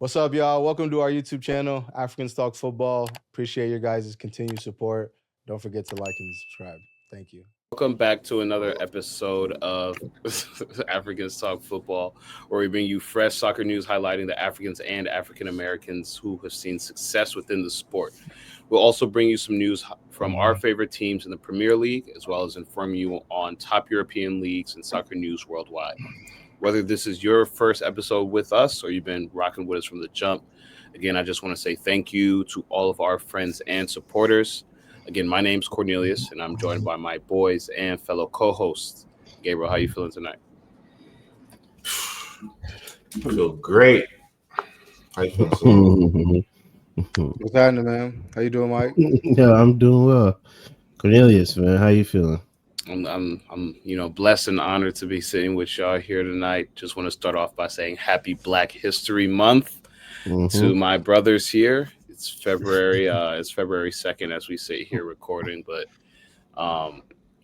What's up, y'all? Welcome to our YouTube channel, Africans Talk Football. Appreciate your guys' continued support. Don't forget to like and subscribe. Thank you. Welcome back to another episode of Africans Talk Football, where we bring you fresh soccer news highlighting the Africans and African Americans who have seen success within the sport. We'll also bring you some news from our favorite teams in the Premier League, as well as inform you on top European leagues and soccer news worldwide. Whether this is your first episode with us or you've been rocking with us from the jump, again, I just want to say thank you to all of our friends and supporters. Again, my name's Cornelius, and I'm joined by my boys and fellow co-hosts. Gabriel, how you feeling tonight? I feel great. How you feeling? What's happening, man? How you doing, Mike? Yeah, I'm doing well. Cornelius, man, how you feeling? I'm blessed and honored to be sitting with y'all here tonight. Just want to start off by saying Happy Black History Month to my brothers here. It's February. It's February 2nd as we sit here recording, but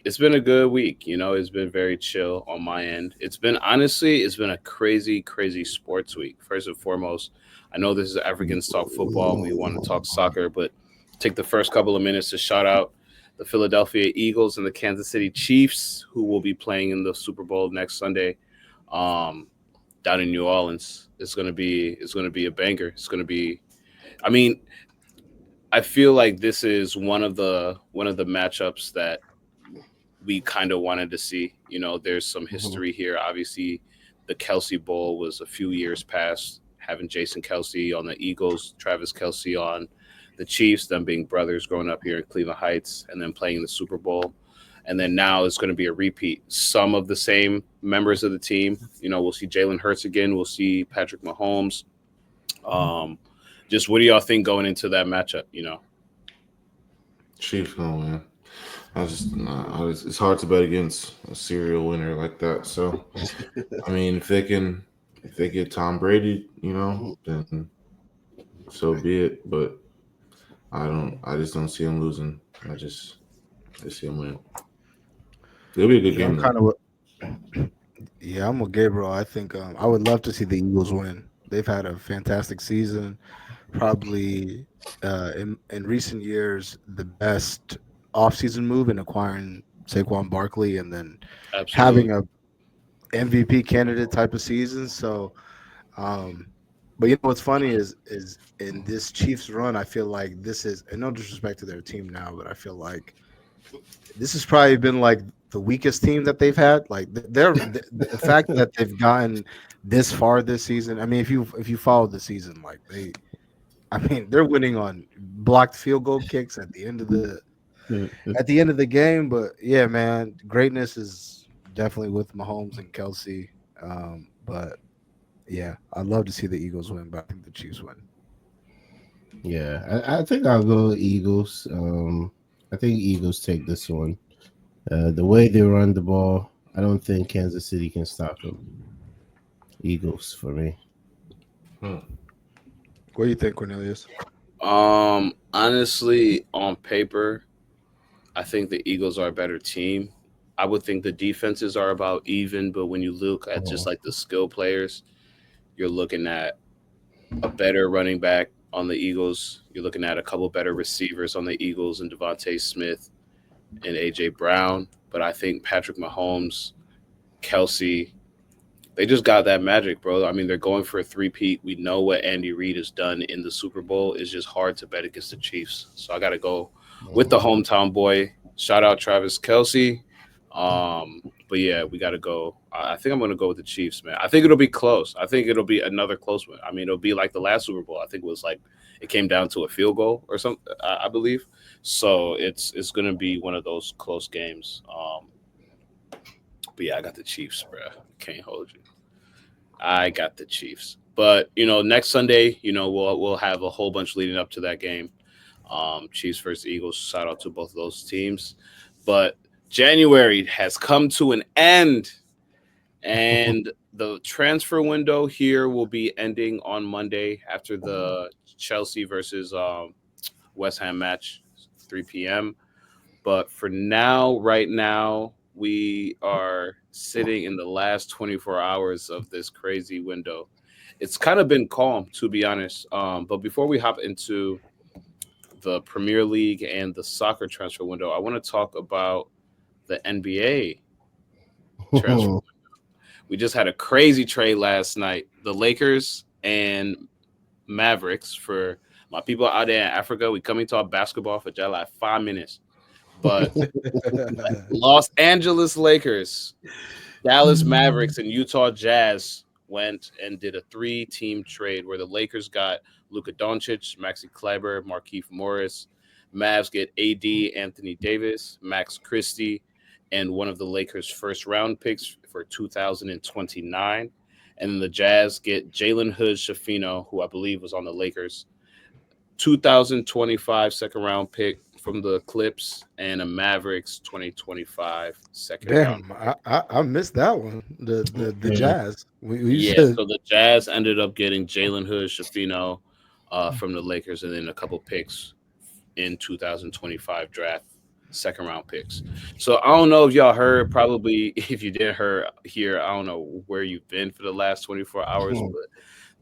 it's been a good week. It's been very chill on my end. It's been a crazy, crazy sports week. First and foremost, I know this is Africans Talk Football. We want to talk soccer, but take the first couple of minutes to shout out the Philadelphia Eagles and the Kansas City Chiefs, who will be playing in the Super Bowl next Sunday, down in New Orleans. It's gonna be a banger. I feel like this is one of the matchups that we kind of wanted to see. There's some history here. Obviously, the Kelsey Bowl was a few years past, having Jason Kelsey on the Eagles, Travis Kelsey on the Chiefs, them being brothers growing up here in Cleveland Heights, and then playing the Super Bowl. And then now it's going to be a repeat. Some of the same members of the team. We'll see Jalen Hurts again. We'll see Patrick Mahomes. Just what do y'all think going into that matchup? Chiefs gonna win. It's hard to bet against a serial winner like that. So, if they get Tom Brady, then so be it. But I just don't see him losing. I see him winning. It'll be a good game. I'm with Gabriel. I think I would love to see the Eagles win. They've had a fantastic season. Probably in recent years, the best offseason move in acquiring Saquon Barkley and then having a MVP candidate type of season. So, but what's funny is in this Chiefs run, I feel like this is, and no disrespect to their team now, but I feel like this has probably been like the weakest team that they've had. Like the fact that they've gotten this far this season. If you followed the season, like they're winning on blocked field goal kicks at the end of the game. But yeah, man, greatness is definitely with Mahomes and Kelsey. But yeah, I'd love to see the Eagles win, but I think the Chiefs win. Yeah, I think I'll go Eagles. I think Eagles take this one. The way they run the ball, I don't think Kansas City can stop them. Eagles for me. What do you think, Cornelius? Honestly, on paper, I think the Eagles are a better team. I would think the defenses are about even, but when you look at just like the skill players, you're looking at a better running back on the Eagles. You're looking at a couple better receivers on the Eagles and Devontae Smith and A.J. Brown. But I think Patrick Mahomes, Kelsey, they just got that magic, bro. They're going for a three-peat. We know what Andy Reid has done in the Super Bowl. It's just hard to bet against the Chiefs. So I got to go with the hometown boy. Shout out Travis Kelsey. But yeah, we got to go. I think I'm going to go with the Chiefs, man. I think it'll be close. I think it'll be another close one. It'll be like the last Super Bowl. I think it was like it came down to a field goal or something, I believe. So it's going to be one of those close games. But yeah, I got the Chiefs, bro. Can't hold you. I got the Chiefs. But, next Sunday, we'll have a whole bunch leading up to that game. Chiefs versus Eagles. Shout out to both of those teams. But January has come to an end, and the transfer window here will be ending on Monday after the Chelsea versus West Ham match, 3 p.m. But for now, right now, we are sitting in the last 24 hours of this crazy window. It's kind of been calm, to be honest. But before we hop into the Premier League and the soccer transfer window, I want to talk about the NBA transfer. We just had a crazy trade last night. The Lakers and Mavericks, for my people out there in Africa, we coming to talk basketball for just like 5 minutes. But Los Angeles Lakers, Dallas Mavericks, and Utah Jazz went and did a three-team trade where the Lakers got Luka Doncic, Maxi Kleber, Markieff Morris. Mavs get AD, Anthony Davis, Max Christie, and one of the Lakers' first-round picks for 2029. And then the Jazz get Jalen Hood Shafino, who I believe was on the Lakers' 2025 second-round pick from the Clips, and a Mavericks 2025 second round. Damn, I missed that one. The Yeah. Jazz. We Yeah, said so the Jazz ended up getting Jalen Hood Shafino from the Lakers, and then a couple picks in 2025 draft, second round picks. So I don't know if y'all heard. Probably if you didn't hear, I don't know where you've been for the last 24 hours, but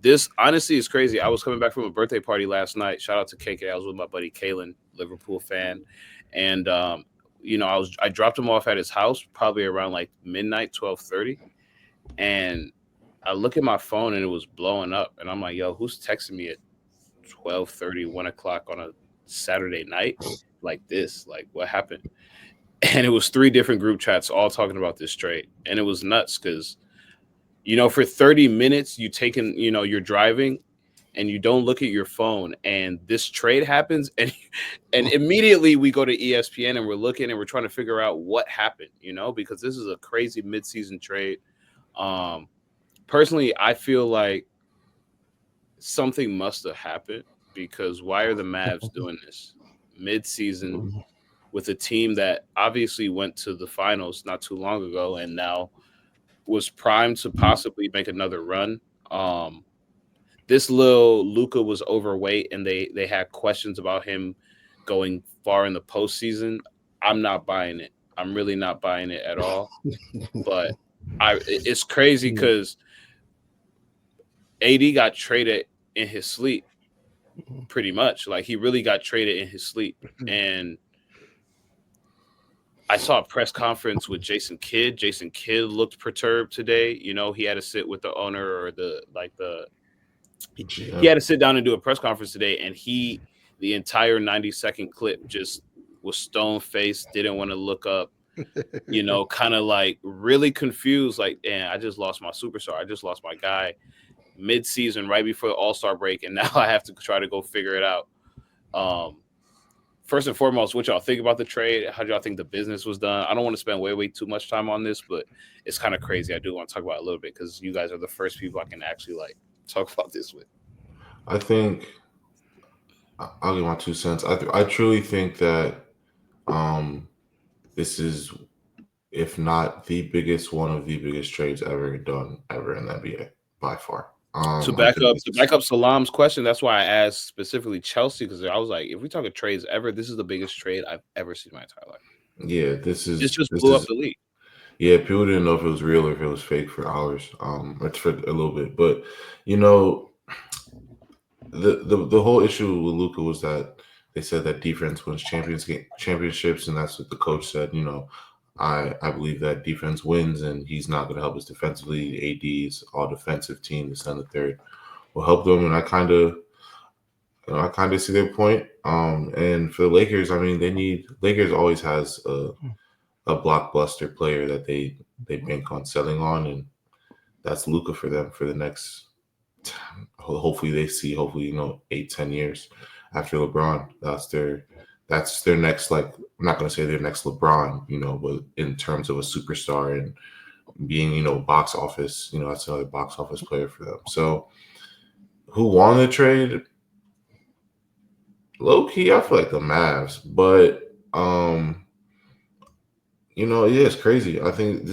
this honestly is crazy. I was coming back from a birthday party last night. Shout out to KK. I was with my buddy Kalen, Liverpool fan, and I dropped him off at his house probably around like midnight, 12:30, and I look at my phone and it was blowing up, and I'm like, "Yo, who's texting me at 12:30, 1 o'clock on a Saturday night like this? Like, what happened?" And it was three different group chats all talking about this trade, and it was nuts because for 30 minutes you're driving and you don't look at your phone, and this trade happens, and immediately we go to ESPN and we're looking and we're trying to figure out what happened, because this is a crazy midseason trade. Personally, I feel like something must have happened, because why are the Mavs doing this midseason with a team that obviously went to the finals not too long ago and now was primed to possibly make another run? This little Luka was overweight, and they had questions about him going far in the postseason. I'm not buying it. I'm really not buying it at all. But it's crazy because AD got traded in his sleep, pretty much. Like, he really got traded in his sleep. And I saw a press conference with Jason Kidd. Jason Kidd looked perturbed today. He had to sit with the owner or he had to sit down and do a press conference today, and the entire 90-second clip just was stone faced, didn't want to look up, kind of like really confused, like, damn, I just lost my superstar. I just lost my guy mid-season right before the All-Star break, and now I have to try to go figure it out. First and foremost, what y'all think about the trade? How do y'all think the business was done? I don't want to spend way too much time on this, but it's kind of crazy. I do want to talk about it a little bit because you guys are the first people I can actually talk about this with. I think I'll give my 2 cents. I truly think that this is, if not the biggest, one of the biggest trades ever done ever in the NBA by far. To back up Salam's question, that's why I asked specifically Chelsea, because I was like, if we talk of trades ever, this is the biggest trade I've ever seen in my entire life. Yeah, this just blew up the league. Yeah, people didn't know if it was real or if it was fake for hours. It's for a little bit, but the whole issue with Luka was that they said that defense wins championships, and that's what the coach said. I believe that defense wins, and he's not going to help us defensively. AD's all defensive team, the center third will help them, and I kind of see their point. And for the Lakers, I mean, Lakers always has a blockbuster player that they bank on selling on, and that's Luka for them for the next. Hopefully, 8-10 years after LeBron. That's their next, like, I'm not going to say their next LeBron, but in terms of a superstar and being, box office, that's another box office player for them. So who won the trade? Low key, I feel like the Mavs, but yeah, it's crazy. I think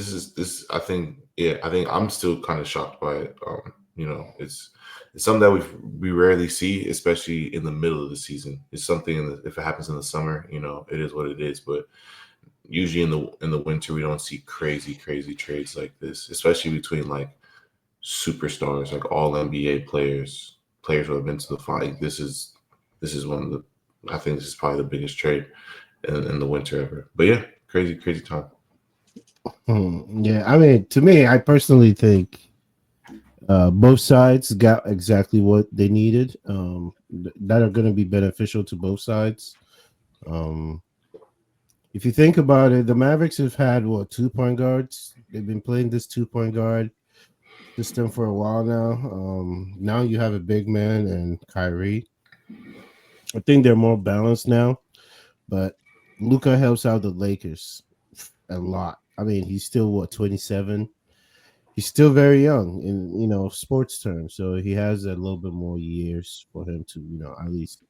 I think I'm still kind of shocked by it. It's something that we rarely see, especially in the middle of the season. It's something if it happens in the summer, it is what it is. But usually in the winter, we don't see crazy trades like this, especially between like superstars, like all NBA players, players who have been to the final. This is one of the. I think this is probably the biggest trade in the winter ever. But yeah, crazy time. Yeah, I mean, to me, I personally think both sides got exactly what they needed. That are going to be beneficial to both sides. Um, if you think about it, the Mavericks have had what 2 point guards. They've been playing this 2 point guard system for a while now. Now you have a big man and Kyrie. I think they're more balanced now, but Luca helps out the Lakers a lot. I mean, he's still what 27. He's still very young in sports terms, so he has a little bit more years for him to at least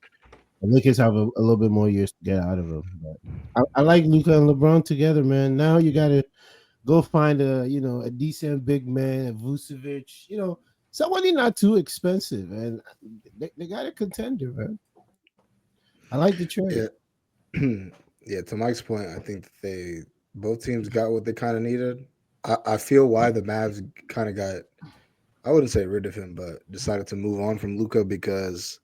the Lakers have a little bit more years to get out of him. But I like Luca and LeBron together, man. Now you got to go find a decent big man, a Vucevic, somebody not too expensive, and they got a contender, man. I like the trade. Yeah, yeah. To Mike's point, I think that they both teams got what they kind of needed. I feel why the Mavs kind of got. I wouldn't say rid of him, but decided to move on from Luca because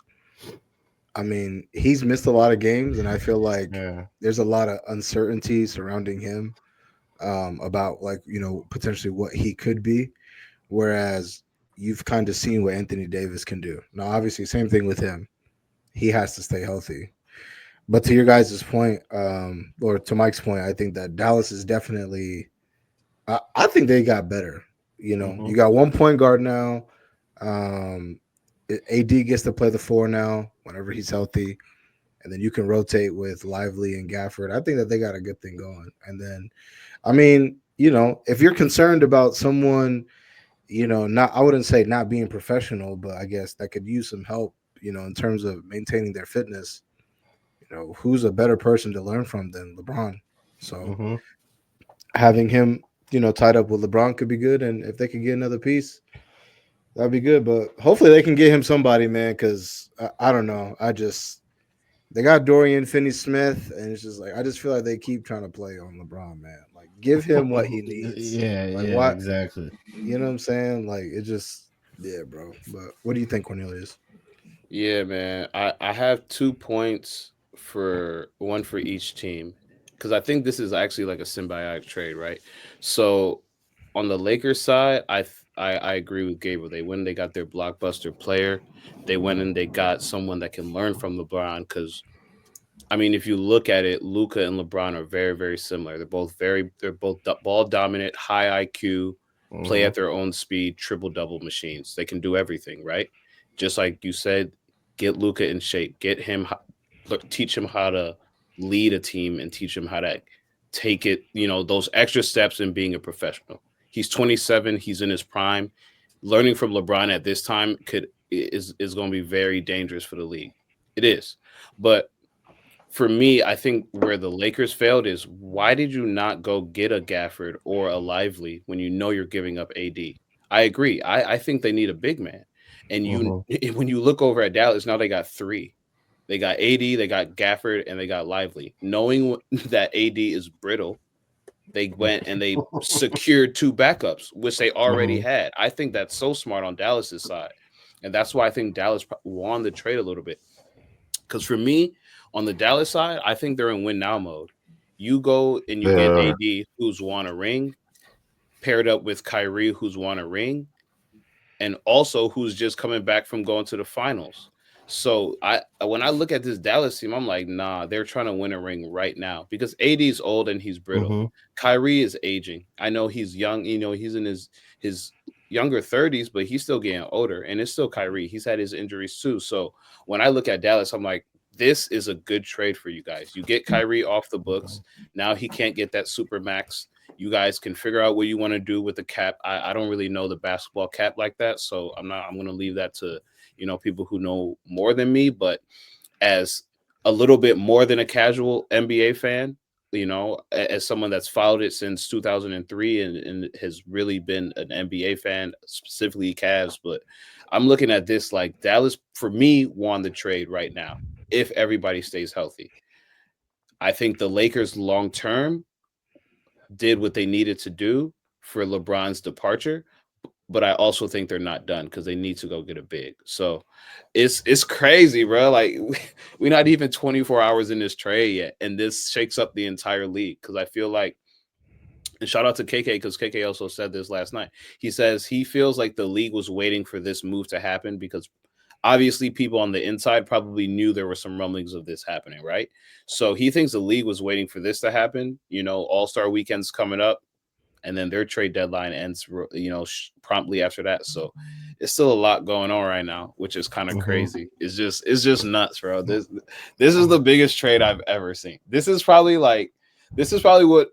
I mean he's missed a lot of games, and I feel like Yeah. there's a lot of uncertainty surrounding him about like potentially what he could be. Whereas you've kind of seen what Anthony Davis can do. Now, obviously, same thing with him. He has to stay healthy. But to your guys' point, or to Mike's point, I think that Dallas is definitely. I think they got better. Hmm. You got 1 point guard now. Um, AD gets to play the four now whenever he's healthy, and then you can rotate with Lively and Gafford. I think that they got a good thing going. And then, I mean, if you're concerned about someone, not I wouldn't say not being professional, but I guess that could use some help, in terms of maintaining their fitness. Who's a better person to learn from than LeBron? So Hmm. having him, tied up with LeBron could be good, and if they could get another piece, that'd be good. But hopefully they can get him somebody, man, because I don't know. They got Dorian Finney-Smith, and it's just like I just feel like they keep trying to play on LeBron, man. Like give him what he needs. Yeah, Like yeah, what exactly. you know what I'm saying? Like it just yeah, bro. But what do you think, Cornelius? Yeah, man. I have 2 points for one for each team because I think this is actually like a symbiotic trade, right? So on the Lakers side, I agree with Gabriel. They went and they got their blockbuster player. They went and they got someone that can learn from LeBron because I mean, if you look at it, Luca and LeBron are very, very similar. They're both ball dominant, high IQ, play Hmm. at their own speed, triple double machines. They can do everything, right? Just like you said, get Luca in shape, teach him how to lead a team and teach him how to take it, those extra steps in being a professional. He's 27, he's in his prime. Learning from LeBron at this time is going to be very dangerous for the league. It is. But for me, I think where the Lakers failed is why did you not go get a Gafford or a Lively when you know you're giving up AD? I agree. I think they need a big man. And Hmm. when you look over at Dallas, now they got three. They got AD, they got Gafford, and they got Lively. Knowing that AD is brittle, they went and they secured two backups, which they already Hmm. had. I think that's so smart on Dallas's side. And that's why I think Dallas won the trade a little bit. Because for me, on the Dallas side, I think they're in win now mode. You go and you They get are. AD, who's won a ring, paired up with Kyrie, who's won a ring, and also who's just coming back from going to the finals. So I when I look at this Dallas team, I'm like, nah, they're trying to win a ring right now because AD's old and he's brittle. Hmm. Kyrie is aging. I know he's young, he's in his younger 30s, but he's still getting older. And it's still Kyrie. He's had his injuries too. So when I look at Dallas, I'm like, this is a good trade for you guys. You get Kyrie off the books. Now he can't get that super max. You guys can figure out what you want to do with the cap. I don't really know the basketball cap like that, so I'm gonna leave that to people who know more than me. But as a little bit more than a casual NBA fan, as someone that's followed it since 2003 and has really been an NBA fan, specifically Cavs. But I'm looking at this like Dallas for me won the trade right now if everybody stays healthy. I think the Lakers long term did what they needed to do for LeBron's departure. but I also think they're not done because they need to go get a big. So it's crazy, bro. Like we're not even 24 hours in this trade yet, and this shakes up the entire league. Because I feel like, and shout out to KK because KK also said this last night. He says he feels like the league was waiting for this move to happen because obviously people on the inside probably knew there were some rumblings of this happening, right? So he thinks the league was waiting for this to happen. All-Star weekend's coming up, and then their trade deadline ends, promptly after that. So it's still a lot going on right now, which is kind of crazy. It's just nuts, bro. This is the biggest trade I've ever seen. This is probably what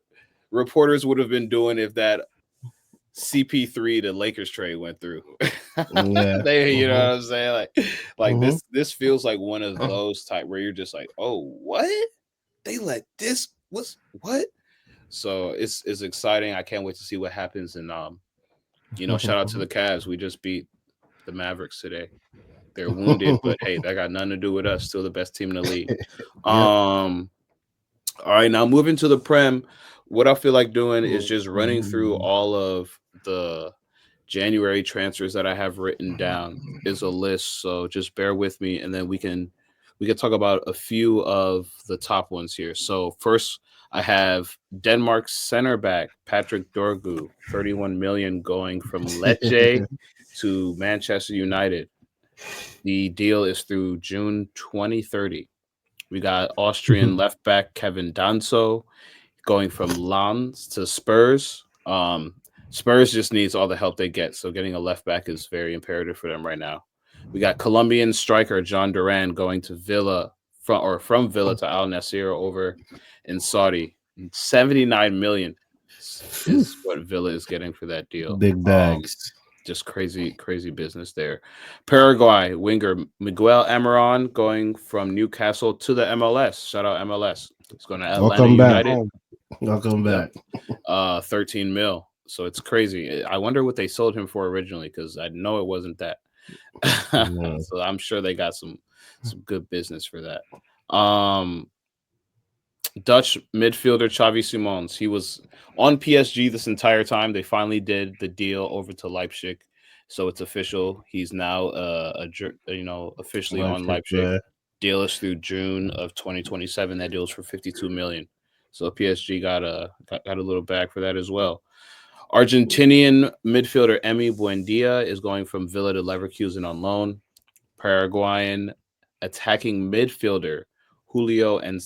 reporters would have been doing if that CP3 to Lakers trade went through. Yeah. You know what I'm saying? Like Mhm. this feels like one of those type where you're just like, oh, what? They let this what? So it's exciting. I can't wait to see what happens. And shout out to the Cavs. We just beat the Mavericks today. They're wounded, but hey, that got nothing to do with us. Still the best team in the league. Yep. All right, now moving to the Prem. What I feel like doing is just running through all of the January transfers that I have written down is a list. So just bear with me, and then we can talk about a few of the top ones here. So first, I have Denmark's center back Patrick Dorgu, 31 million going from Lecce to Manchester United. The deal is through June 2030. We got Austrian left back Kevin Danso going from Lens to Spurs. Spurs just needs all the help they get, so getting a left back is very imperative for them right now. We got Colombian striker John Duran going to Villa from Villa to Al Nassr over in Saudi. 79 million is what Villa is getting for that deal. Big bags. Just crazy business there. Paraguay winger Miguel Amaron going from Newcastle to the MLS. Shout out MLS. It's going to Atlanta Welcome back. United. Welcome back. 13 mil. So it's crazy. I wonder what they sold him for originally because I know it wasn't that. Yeah. So I'm sure they got some good business for that. Dutch midfielder Xavi Simons. He was on PSG this entire time. They finally did the deal over to Leipzig, so it's official. He's now officially on Leipzig. Yeah. Deal is through June of 2027. That deal is for 52 million. So PSG got a little bag for that as well. Argentinian midfielder Emi Buendia is going from Villa to Leverkusen on loan. Paraguayan attacking midfielder Julio and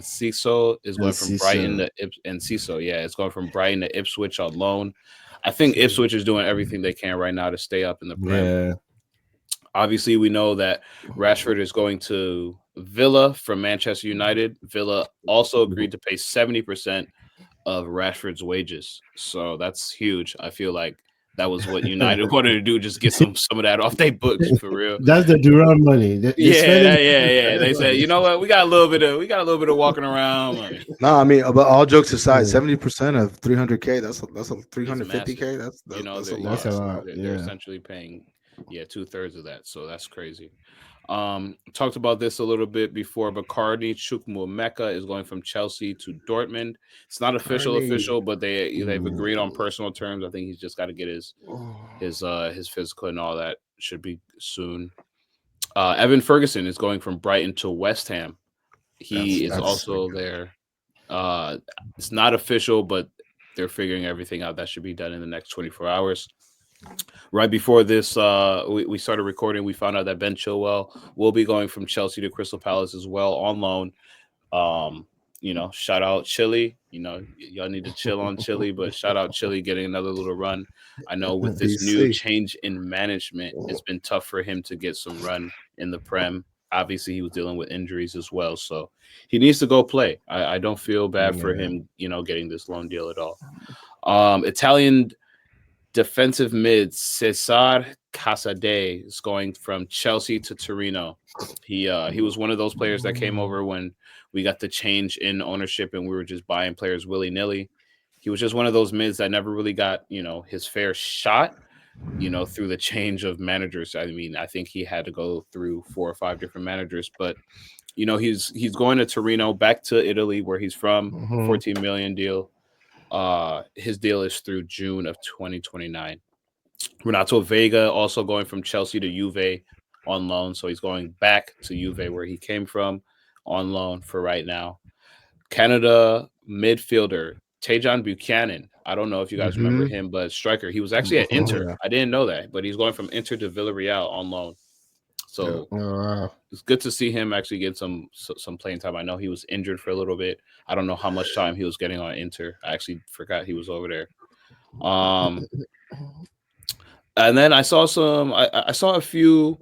Ciso is going from Brighton to it's going from Brighton to Ipswich on loan. I think Ipswich is doing everything they can right now to stay up in the Prem. Yeah. Obviously, we know that Rashford is going to Villa from Manchester United. Villa also agreed to pay 70% of Rashford's wages, so that's huge. I feel like that was what United wanted to do, just get some of that off their books for real. That's the Duran money. Yeah. They said, you know what, we got a little bit of walking around money. No, I mean, but all jokes aside, 70% of 300K. That's a 350K. That's a lot. That's a lot. They're Yeah. essentially paying 2/3 of that, so that's crazy. Talked about this a little bit before, but Carney Chukwuemeka is going from Chelsea to Dortmund. It's not official, but they've agreed on personal terms. I think he's just got to get his physical and all that. Should be soon. Evan Ferguson is going from Brighton to West Ham. He is also there. It's not official, but they're figuring everything out. That should be done in the next 24 hours. Right before this, we started recording. We found out that Ben Chilwell will be going from Chelsea to Crystal Palace as well on loan. Shout out Chile. Y'all need to chill on Chile, but shout out Chile getting another little run. I know with this new change in management, it's been tough for him to get some run in the Prem. Obviously, he was dealing with injuries as well, so he needs to go play. I don't feel bad for him, getting this loan deal at all. Italian defensive mid Cesar Casade is going from Chelsea to Torino. He was one of those players that came over when we got the change in ownership and we were just buying players willy-nilly. He was just one of those mids that never really got, his fair shot, through the change of managers. I mean, I think he had to go through 4 or 5 different managers, but he's going to Torino, back to Italy where he's from. 14 million deal. His deal is through June of 2029. Renato Vega also going from Chelsea to Juve on loan, so he's going back to Juve where he came from on loan for right now. Canada midfielder Tajon Buchanan. I don't know if you guys remember Hmm. him, but striker. He was actually at Oh Inter. yeah, I didn't know that, but he's going from Inter to Villarreal on loan. yeah. So Oh, wow. it's good to see him actually get some playing time. I know he was injured for a little bit. I don't know how much time he was getting on Inter. I actually forgot he was over there. Um, and then I saw I saw a few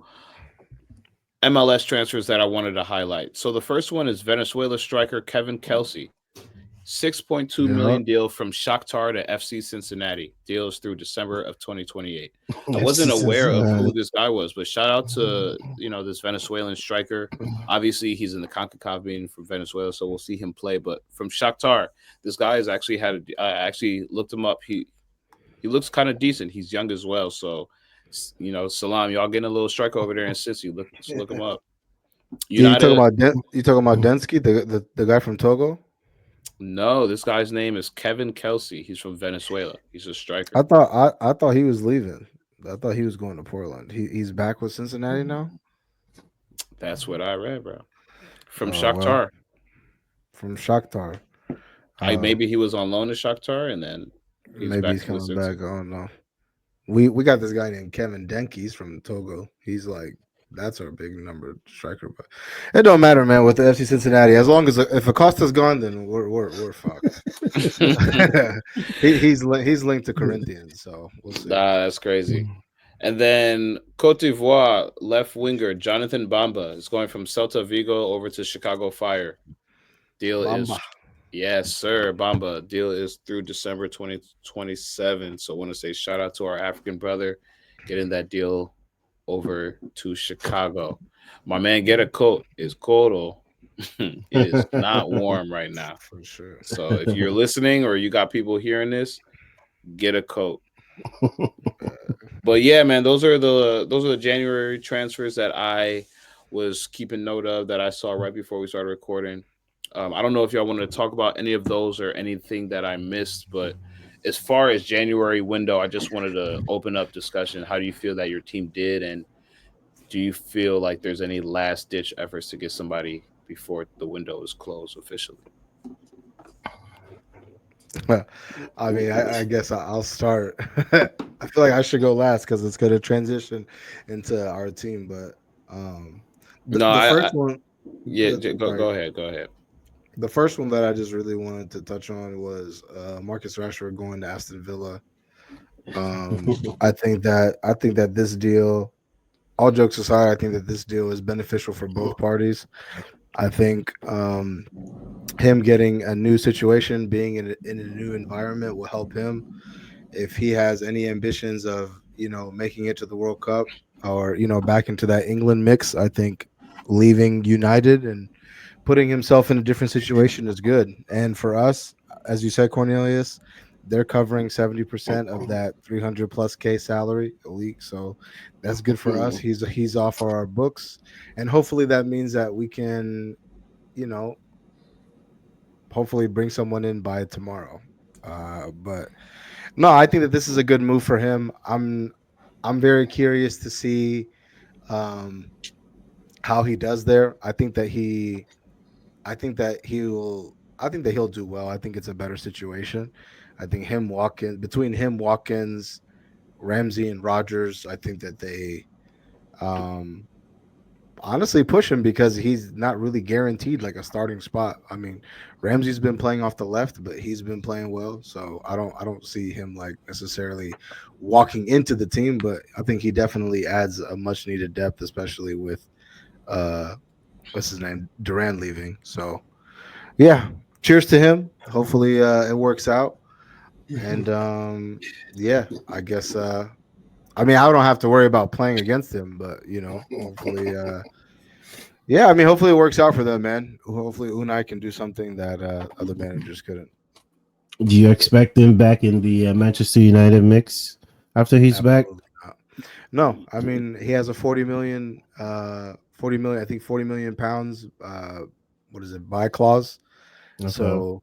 MLS transfers that I wanted to highlight. So the first one is Venezuela striker Kevin Kelsey. 6.2 Yeah. million deal from Shakhtar to FC Cincinnati. Deals through December of 2028. I FC wasn't aware of Cincinnati. who this guy was, but shout out to this Venezuelan striker. Obviously, he's in the CONCACAF being from Venezuela, so we'll see him play. But from Shakhtar, this guy has actually had. I actually looked him up. He looks kind of decent. He's young as well, so Salam, y'all getting a little striker over there in Cincy. Look him up. Yeah, you talking United. about you talking about Densky, the guy from Togo? No, this guy's name is Kevin Kelsey. He's from Venezuela. He's a striker. I thought he was leaving. I thought he was going to Portland. He's back with Cincinnati now. That's what I read, bro. From Oh well, Shakhtar. from Shakhtar. I Uh, maybe he was on loan to Shakhtar and then he's Maybe back he's to the coming back. Cincy. I don't know. We got this guy named Kevin Denke. He's from Togo. He's like that's our big number striker, but it don't matter, man. With the FC Cincinnati, as long as if Acosta's gone, then we're fucked. He's linked to Corinthians, so we'll see. That's crazy. And then Cote d'Ivoire left winger Jonathan Bamba is going from Celta Vigo over to Chicago Fire. Deal Bamba. is yes, sir. Bamba deal is through December 2027. So I want to say shout out to our African brother getting that deal over to Chicago. My man, get a coat. It's cold. It is not warm right now. For sure. So if you're listening or you got people hearing this, get a coat. But yeah, man, those are the January transfers that I was keeping note of that I saw right before we started recording. I don't know if y'all want to talk about any of those or anything that I missed, but as far as January window, I just wanted to open up discussion. How do you feel that your team did, and do you feel like there's any last ditch efforts to get somebody before the window is closed officially? I mean, I guess I'll start. I feel like I should go last because it's going to transition into our team. But No, the I first one, yeah, sorry, go ahead. the first one that I just really wanted to touch on was Marcus Rashford going to Aston Villa. I think that this deal, all jokes aside, I think that this deal is beneficial for both parties. I think him getting a new situation, being in a new environment, will help him if he has any ambitions of making it to the World Cup or back into that England mix. I think leaving United and putting himself in a different situation is good. And for us, as you said, Cornelius, they're covering 70% of that 300 plus K salary a week. So that's good for us. He's off our books. And hopefully that means that we can, you know, hopefully bring someone in by tomorrow. But no, I think that this is a good move for him. I'm very curious to see um how he does there. I think that he'll do well. I think it's a better situation. I think him Watkins, Ramsey and Rogers, I think that they um honestly push him because he's not really guaranteed like a starting spot. I mean, Ramsey's been playing off the left, but he's been playing well. So I don't see him like necessarily walking into the team, but I think he definitely adds a much needed depth, especially with uh what's his name? Duran leaving. So yeah, cheers to him. Hopefully it works out. And yeah, I guess I mean I don't have to worry about playing against him, but hopefully yeah, I mean hopefully it works out for them, man. Hopefully Unai can do something that other managers couldn't. Do you expect him back in the Manchester United mix after he's back? Absolutely not. No, I mean he has a 40 million, I think 40 million pounds what is it, buy clause. Okay. So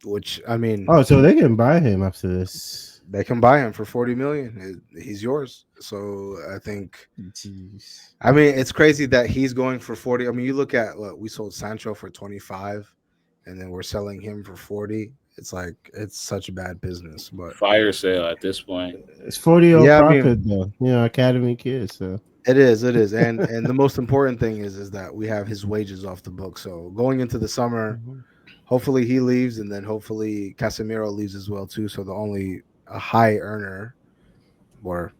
which I mean, Oh, so they can buy him after this. they can buy him for 40 million. He's yours. So I think, Jeez. I mean, it's crazy that he's going for 40. I mean, you look at what we sold Sancho for 25, and then we're selling him for 40. It's like it's such a bad business. But Fire sale at this point. It's 40-year-old yeah, I mean, profit though. Academy kid. So it is, and the most important thing is that we have his wages off the book. So going into the summer, mhm. hopefully he leaves, and then hopefully Casemiro leaves as well too. So the only a high earner or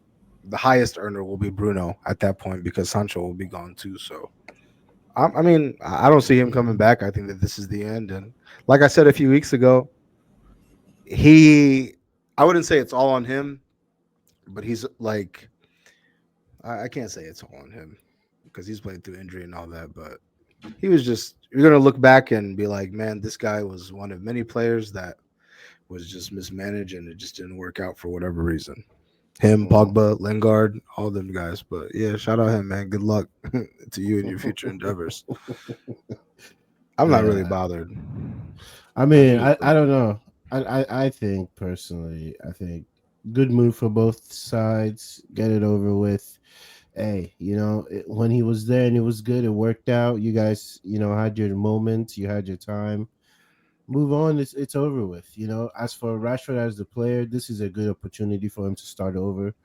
the highest earner will be Bruno at that point because Sancho will be gone too. So I mean, I don't see him coming back. I think that this is the end. And like I said a few weeks ago, he, I wouldn't say it's all on him, but he's like, I can't say it's all on him because he's played through injury and all that. But he was just, you're going to look back and be like, man, this guy was one of many players that was just mismanaged and it just didn't work out for whatever reason. Him, Pogba, Lingard, all them guys. But yeah, shout out him, man. Good luck to you and your future endeavors. I'm not really Yeah. bothered. I I mean, think it's I don't know. I think personally, I think good move for both sides. Get it over with. Hey, when he was there and it was good, it worked out. You guys, had your moment, you had your time. Move on. It's over with. As for Rashford as the player, this is a good opportunity for him to start over.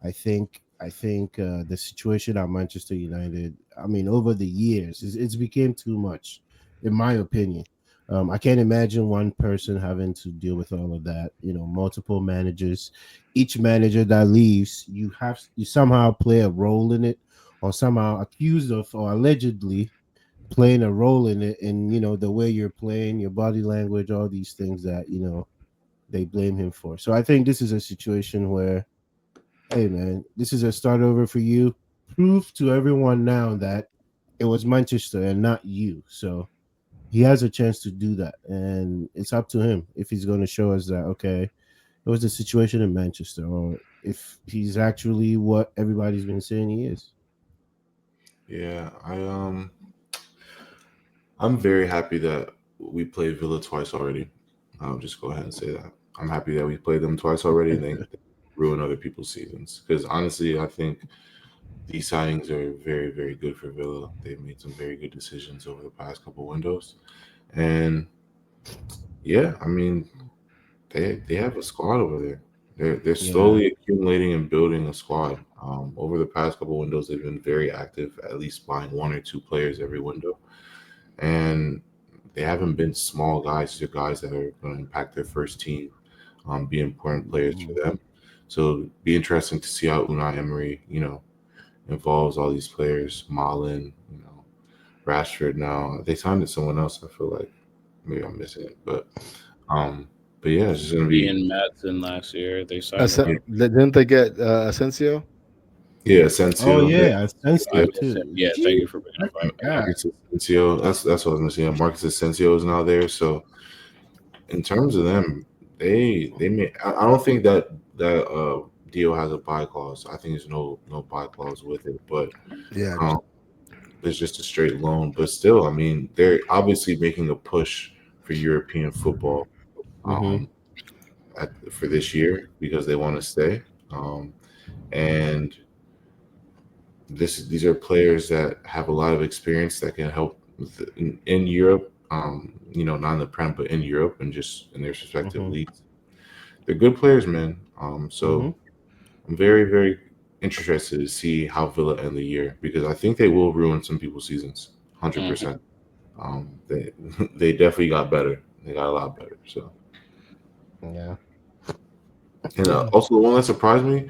I think the situation at Manchester United. I mean, over the years, it's became too much, in my opinion. I can't imagine one person having to deal with all of that. Multiple managers. Each manager that leaves, you somehow play a role in it, or somehow accused of or allegedly playing a role in it. And the way you're playing, your body language, all these things that they blame him for. So I think this is a situation where, hey man, this is a start over for you. Prove to everyone now that it was Manchester and not you. So he has a chance to do that, and it's up to him if he's going to show us that okay, it was the situation in Manchester, or if he's actually what everybody's been saying he is. yeah. I'm very happy that we played Villa twice already. I'll just go ahead and say that. I'm happy that we played them twice already and they ruin other people's seasons. Because honestly, I think these signings are very, very good for Villa. They've made some very good decisions over the past couple windows. And yeah, I mean, they have a squad over there. They're Yeah. slowly accumulating and building a squad. Over the past couple windows, they've been very active, at least buying one or two players every window. And they haven't been small guys. These are guys that are going to impact their first team, be important players for Mhm. them. So it'd be interesting to see how Unai Emery, involves all these players, Malin, Rashford. Now they signed to someone else. I feel like maybe I'm missing it, um, but yeah, it's just gonna be Ian Madsen last year. They signed a lot yeah, of. Didn't they get Asensio? yeah Oh Asensio. They, yeah, Asensio too. Yeah, thank Gee, you for bringing I up. forgot. Marcus Asensio. That's what I was gonna say. Marcus Asensio is now there. So in terms of them, they may. I don't think that deal has a buy clause. I think there's no buy clause with it, but Yeah, um, it's just a straight loan. But still, I mean, they're obviously making a push for European football Mm-hmm. um, for this year because they want to stay. Um, and these are players that have a lot of experience that can help in Europe. Not in the Prem, but in Europe and just in their respective Mm-hmm. leagues. They're good players, man. Mm-hmm. So I'm very, very interested to see how Villa end the year because I think they will ruin some people's seasons, 100%. They they definitely got better. They got a lot better. So Yeah. and also the one that surprised me,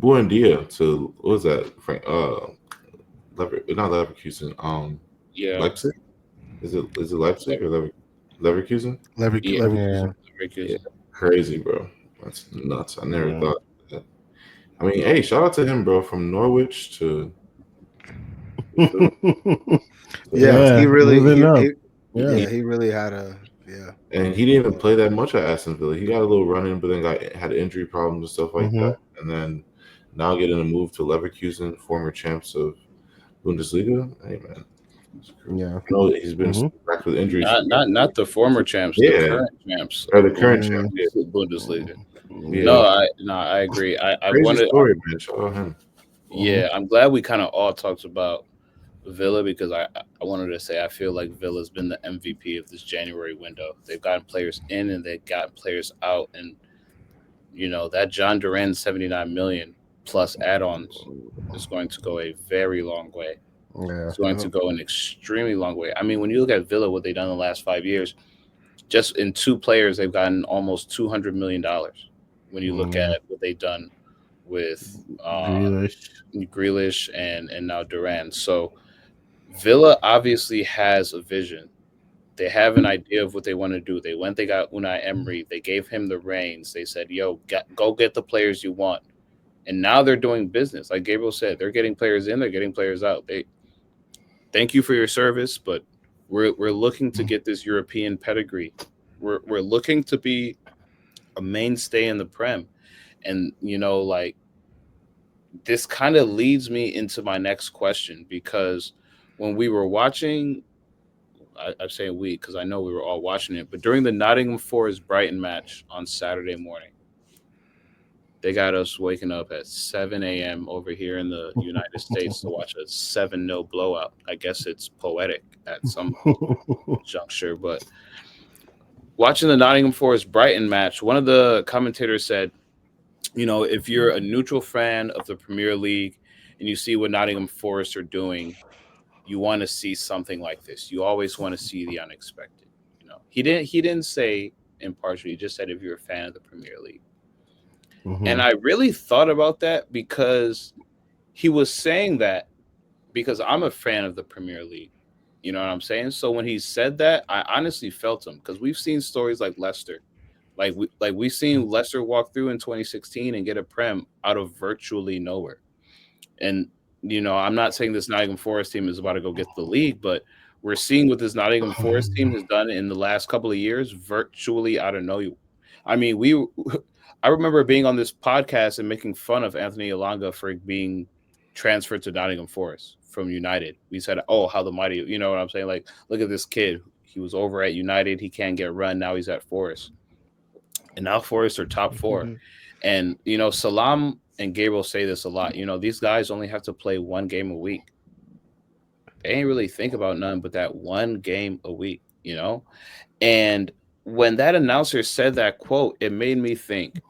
Buendia to what was that? Frank, not Leverkusen. Yeah, Leipzig. Is it Leipzig or Leverkusen? yeah, Yeah. Leverkusen. Yeah, Leverkusen. crazy, bro. That's nuts. I never Yeah. thought that. I mean, hey, shout out to him, bro. From Norwich to Philly. So, Yeah, Yeah. he really Moving up. he Yeah. yeah. yeah, he really had a yeah. And he didn't even play that much at Aston Villa. He got a little run in, but then had injury problems and stuff like Mm-hmm. that. And then now getting a move to Leverkusen, former champs of Bundesliga. Hey, man. Yeah. No, he's been Hmm. back with injuries. Not the former champs, the Yeah, current champs or the of current Yeah. champ. Yeah, Bundesliga. yeah. Yeah. No, I agree. I Crazy wanted, story, man. Shout out him. Hmm. yeah, I'm glad we kind of all talked about Villa because I wanted to say I feel like Villa's been the MVP of this January window. They've gotten players in and they've gotten players out, and that John Duran 79 million plus add-ons is going to go a very long way. Yeah. It's going to go an extremely long way. I mean, when you look at Villa, what they've done in the last 5 years, just in two players, they've gotten almost $200 million. When you look Yeah. at what they've done with Grealish. Grealish and now Duran, so Villa obviously has a vision. They have an idea of what they want to do. They got Unai Emery. They gave him the reins. They said, "Yo, go get the players you want." And now they're doing business. Like Gabriel said, they're getting players in. They're getting players out. They thank you for your service, but we're looking to get this European pedigree. We're looking to be a mainstay in the Prem, and like this kind of leads me into my next question because when we were watching, I'm saying we because I know we were all watching it, but during the Nottingham Forest Brighton match on Saturday morning, they got us waking up at 7 a.m. over here in the United States to watch a 7-0 blowout. I guess it's poetic at some juncture, but watching the Nottingham Forest Brighton match, one of the commentators said, if you're a neutral fan of the Premier League and you see what Nottingham Forest are doing, you want to see something like this. You always want to see the unexpected. He didn't say impartial. He just said if you're a fan of the Premier League. And Hmm. I really thought about that because he was saying that because I'm a fan of the Premier League. You know what I'm saying? So when he said that, I honestly felt him because we've seen stories like Leicester. We've seen Leicester walk through in 2016 and get a prem out of virtually nowhere. And I'm not saying this Nottingham Forest team is about to go get the league, but we're seeing what this Nottingham Forest team has done in the last couple of years, virtually out of nowhere. I mean, I remember being on this podcast and making fun of Anthony Elanga for being transferred to Nottingham Forest from United. We said, "Oh, how the mighty!" You know what I'm saying? Like, look at this kid. He was over at United. He can't get run. Now he's at Forest, and now Forest are top four. And Salam and Gabriel say this a lot. These guys only have to play one game a week. They ain't really think about none but that one game a week. And when that announcer said that quote, it made me think.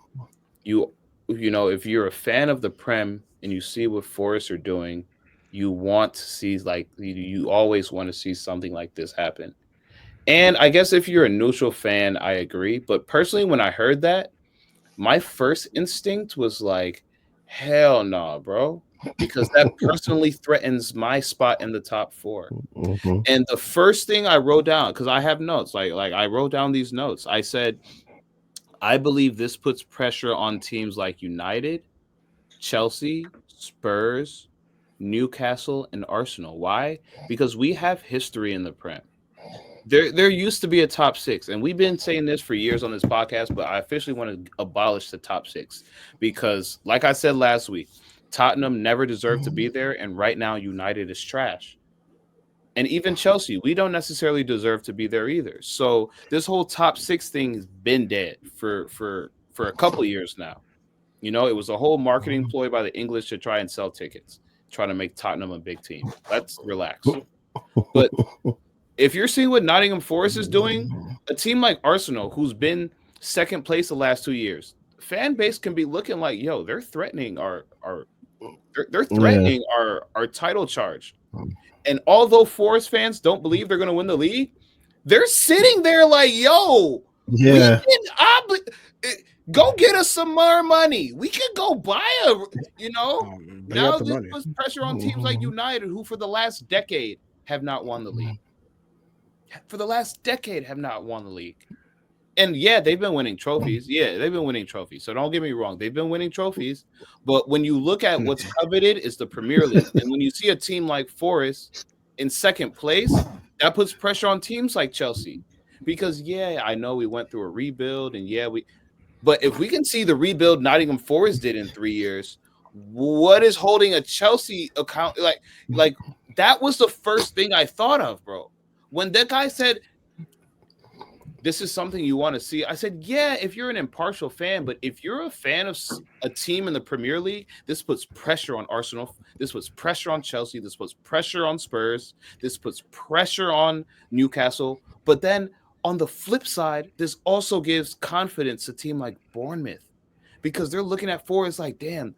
You if you're a fan of the Prem and you see what Forest are doing, you want to see like you always want to see something like this happen. And I guess if you're a neutral fan, I agree. But personally, when I heard that, my first instinct was like, hell no, bro. Because that personally threatens my spot in the top four. Hmm. And the first thing I wrote down, because I have notes, like I wrote down these notes. I said, I believe this puts pressure on teams like United, Chelsea, Spurs, Newcastle, and Arsenal. Why? Because we have history in the Prem. There used to be a top six, and we've been saying this for years on this podcast, but I officially want to abolish the top six because, like I said last week, Tottenham never deserved to be there, and right now United is trash. And even Chelsea, we don't necessarily deserve to be there either. So this whole top six thing has been dead for a couple of years now. It was a whole marketing ploy by the English to try and sell tickets, trying to make Tottenham a big team. Let's relax. But if you're seeing what Nottingham Forest is doing, a team like Arsenal, who's been second place the last 2 years, fan base can be looking like, yo, they're threatening they're Yeah. threatening our title charge. And although Forest fans don't believe they're going to win the league, they're sitting there like, yo, we Yeah. go get us some more money. We can go buy They got now the this money. puts pressure on teams like United, who for the last decade have not won the league. For the last decade have not won the league. And yeah, they've been winning trophies. Yeah, they've been winning trophies. So don't get me wrong. They've been winning trophies. But when you look at what's coveted is the Premier League. And when you see a team like Forest in second place, that puts pressure on teams like Chelsea. Because yeah, I know we went through a rebuild and but if we can see the rebuild Nottingham Forest did in 3 years, what is holding a Chelsea account like That was the first thing I thought of, bro. When that guy said, this is something you want to see. I said, yeah, if you're an impartial fan, but if you're a fan of a team in the Premier League, this puts pressure on Arsenal. This puts pressure on Chelsea. This puts pressure on Spurs. This puts pressure on Newcastle. But then on the flip side, this also gives confidence to a team like Bournemouth because they're looking at Forrest like, damn,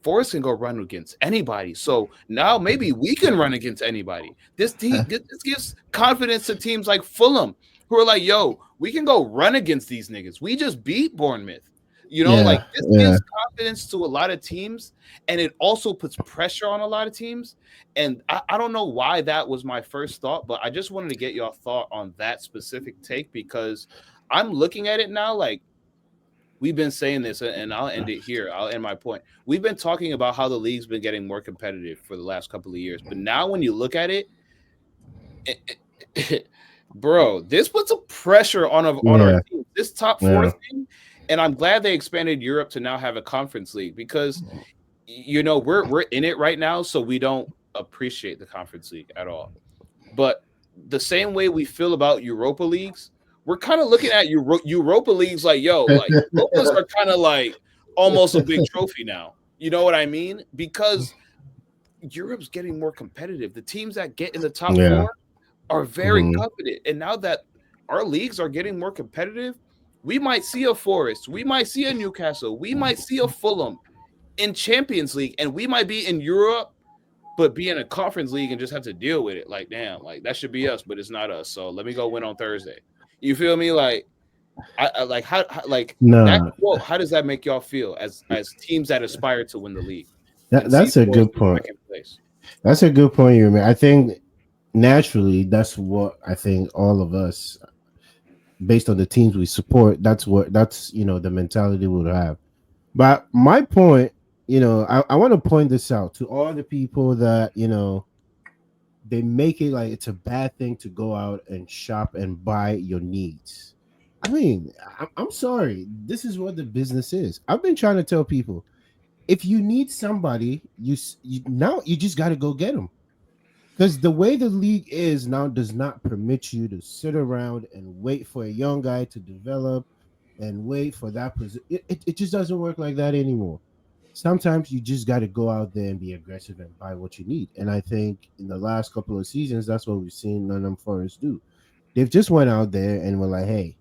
Forrest can go run against anybody. So now maybe we can run against anybody. This team, this gives confidence to teams like Fulham who are like, yo, we can go run against these niggas. We just beat Bournemouth. You know, Yeah, like this yeah, gives confidence to a lot of teams, and it also puts pressure on a lot of teams. And I don't know why that was my first thought, but I just wanted to get your thought on that specific take because I'm looking at it now like we've been saying this, and I'll end it here. I'll end my point. We've been talking about how the league's been getting more competitive for the last couple of years, but now when you look at it, bro, this puts a pressure on our yeah, team. This top four yeah, thing, and I'm glad they expanded Europe to now have a conference league because you know we're in it right now, so we don't appreciate the conference league at all. But the same way we feel about Europa leagues, we're kind of looking at Europa leagues like, yo, like Europas are kind of like almost a big trophy now. You know what I mean? Because Europe's getting more competitive. The teams that get in the top yeah. four are very Hmm. coveted. And now that our leagues are getting more competitive, we might see a Forest, we might see a Newcastle, we might see a Fulham in Champions League, and we might be in Europe, but be in a conference league and just have to deal with it. Like, damn, like that should be us, but it's not us. So let me go win on Thursday. You feel me? Like, I like how like that No, quote. How does that make y'all feel as teams that aspire to win the league and see that's a Forest good in point. second place? That's a good point you made. I think naturally that's what I think all of us, based on the teams we support, that's the mentality we would have. But my point, I want to point this out to all the people that they make it like it's a bad thing to go out and shop and buy your needs. I mean, I'm sorry. This is what the business is. I've been trying to tell people, if you need somebody, you now you just got to go get them. Because the way the league is now does not permit you to sit around and wait for a young guy to develop and wait for that position. It just doesn't work like that anymore. Sometimes you just got to go out there and be aggressive and buy what you need. And I think in the last couple of seasons, that's what we've seen Nottingham Forest do. They've just went out there and were like, hey,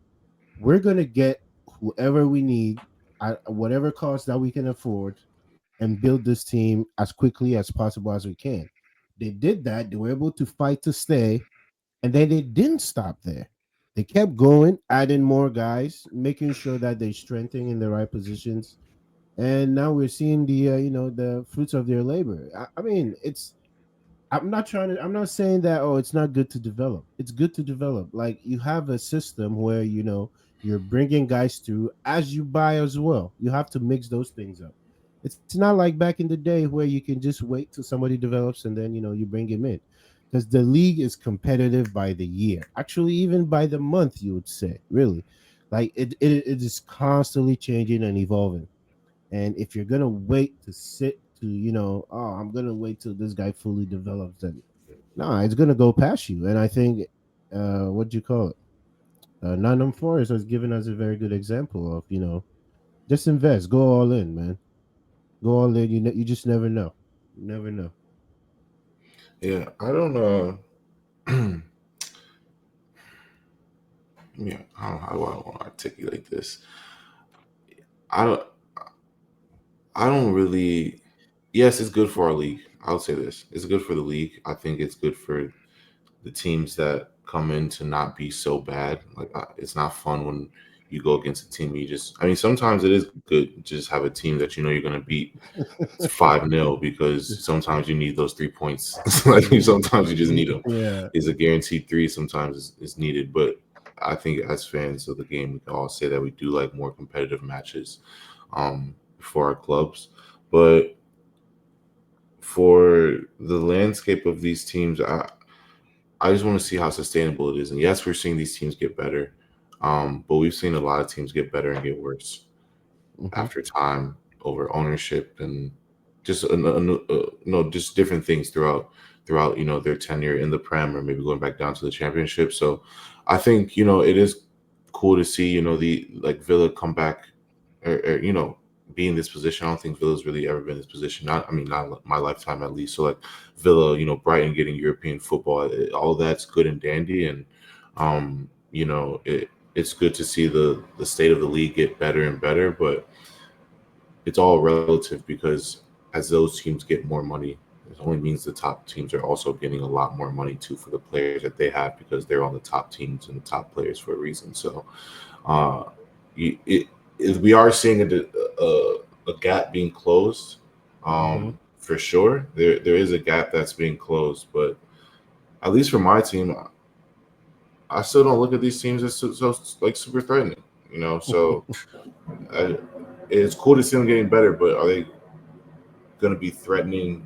we're going to get whoever we need at whatever cost that we can afford and build this team as quickly as possible as we can. They did that. They were able to fight to stay, and then they didn't stop there. They kept going, adding more guys, making sure that they're strengthening in the right positions, and now we're seeing the fruits of their labor. I mean, it's I'm not saying that, oh, it's not good to develop. It's good to develop. Like, you have a system where you're bringing guys through as you buy as well. You have to mix those things up. It's not like back in the day where you can just wait till somebody develops and then you bring him in, because the league is competitive by the year, actually even by the month, you would say, really. Like, it is constantly changing and evolving. And if you're gonna wait to sit to, oh, I'm gonna wait till this guy fully develops, then nah, it's gonna go past you. And I think, what do you call it? Nottingham Forest has given us a very good example of, just invest, go all in, man, go all in. You just never know, you never know. Yeah, I don't know. Yeah, I don't know how do I want to articulate this. I don't. I don't really. Yes, it's good for our league. I would say this. It's good for the league. I think it's good for the teams that come in to not be so bad. Like, it's not fun when you go against a team you just. I mean, sometimes it is good to just have a team that you know you're going to beat 5-0, because sometimes you need those 3 points. Like, sometimes you just need them. Yeah. Is a guaranteed three. Sometimes is needed, but I think as fans of the game, we can all say that we do like more competitive matches for our clubs. But for the landscape of these teams, I just want to see how sustainable it is. And yes, we're seeing these teams get better, but we've seen a lot of teams get better and get worse Hmm. after time, over ownership and just no, just different things throughout their tenure in the Prem or maybe going back down to the Championship. So I think it is cool to see the like Villa come back or be in this position. I don't think Villa's really ever been in this position. Not I mean not my lifetime at least. So like Villa, Brighton getting European football, all that's good and dandy, and it's good to see the state of the league get better and better, but it's all relative because as those teams get more money, it only means the top teams are also getting a lot more money too for the players that they have because they're on the top teams and the top players for a reason. So, uh, we are seeing a gap being closed, Hmm. for sure. There is a gap that's being closed, but at least for my team, I still don't look at these teams as so like super threatening. So I, it's cool to see them getting better, but are they going to be threatening?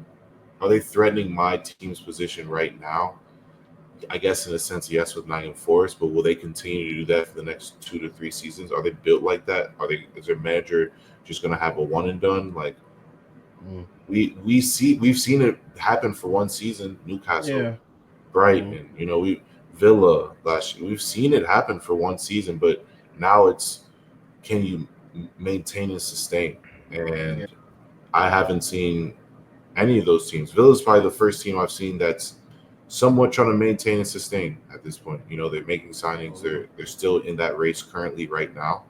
Are they threatening my team's position right now? I guess in a sense, yes, with Nottingham Forest, but will they continue to do that for the next 2 to 3 seasons? Are they built like that? Is their manager just going to have a one and done? Like Mm. we've seen it happen for one season. Newcastle, Yeah. Hmm. Brighton, we Villa last year. We've seen it happen for one season, but now it's can you maintain and sustain? And Yeah. I haven't seen any of those teams. Villa's probably the first team I've seen that's somewhat trying to maintain and sustain at this point. They're making signings. They're still in that race currently right now.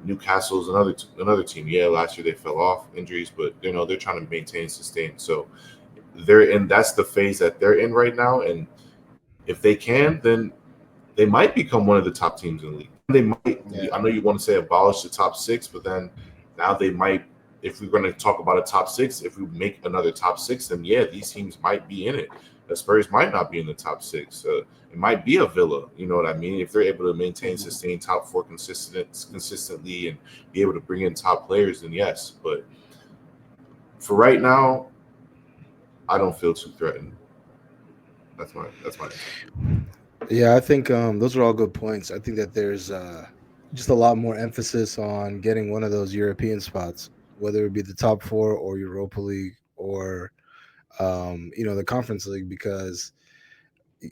Newcastle's another team. Yeah, last year they fell off injuries, but they're trying to maintain and sustain. So they're in that's the phase that they're in right now. And if they can, then they might become one of the top teams in the league. Then they might. Yeah. I know you want to say abolish the top six, but then now they might. If we're going to talk about a top six, if we make another top six, then yeah, these teams might be in it. The Spurs might not be in the top six. It might be a Villa. You know what I mean? If they're able to maintain, sustain top four consistently, and be able to bring in top players, then yes. But for right now, I don't feel too threatened. That's my answer. Yeah, I think those are all good points. I think that there's just a lot more emphasis on getting one of those European spots, whether it be the top four or Europa League or the Conference League, because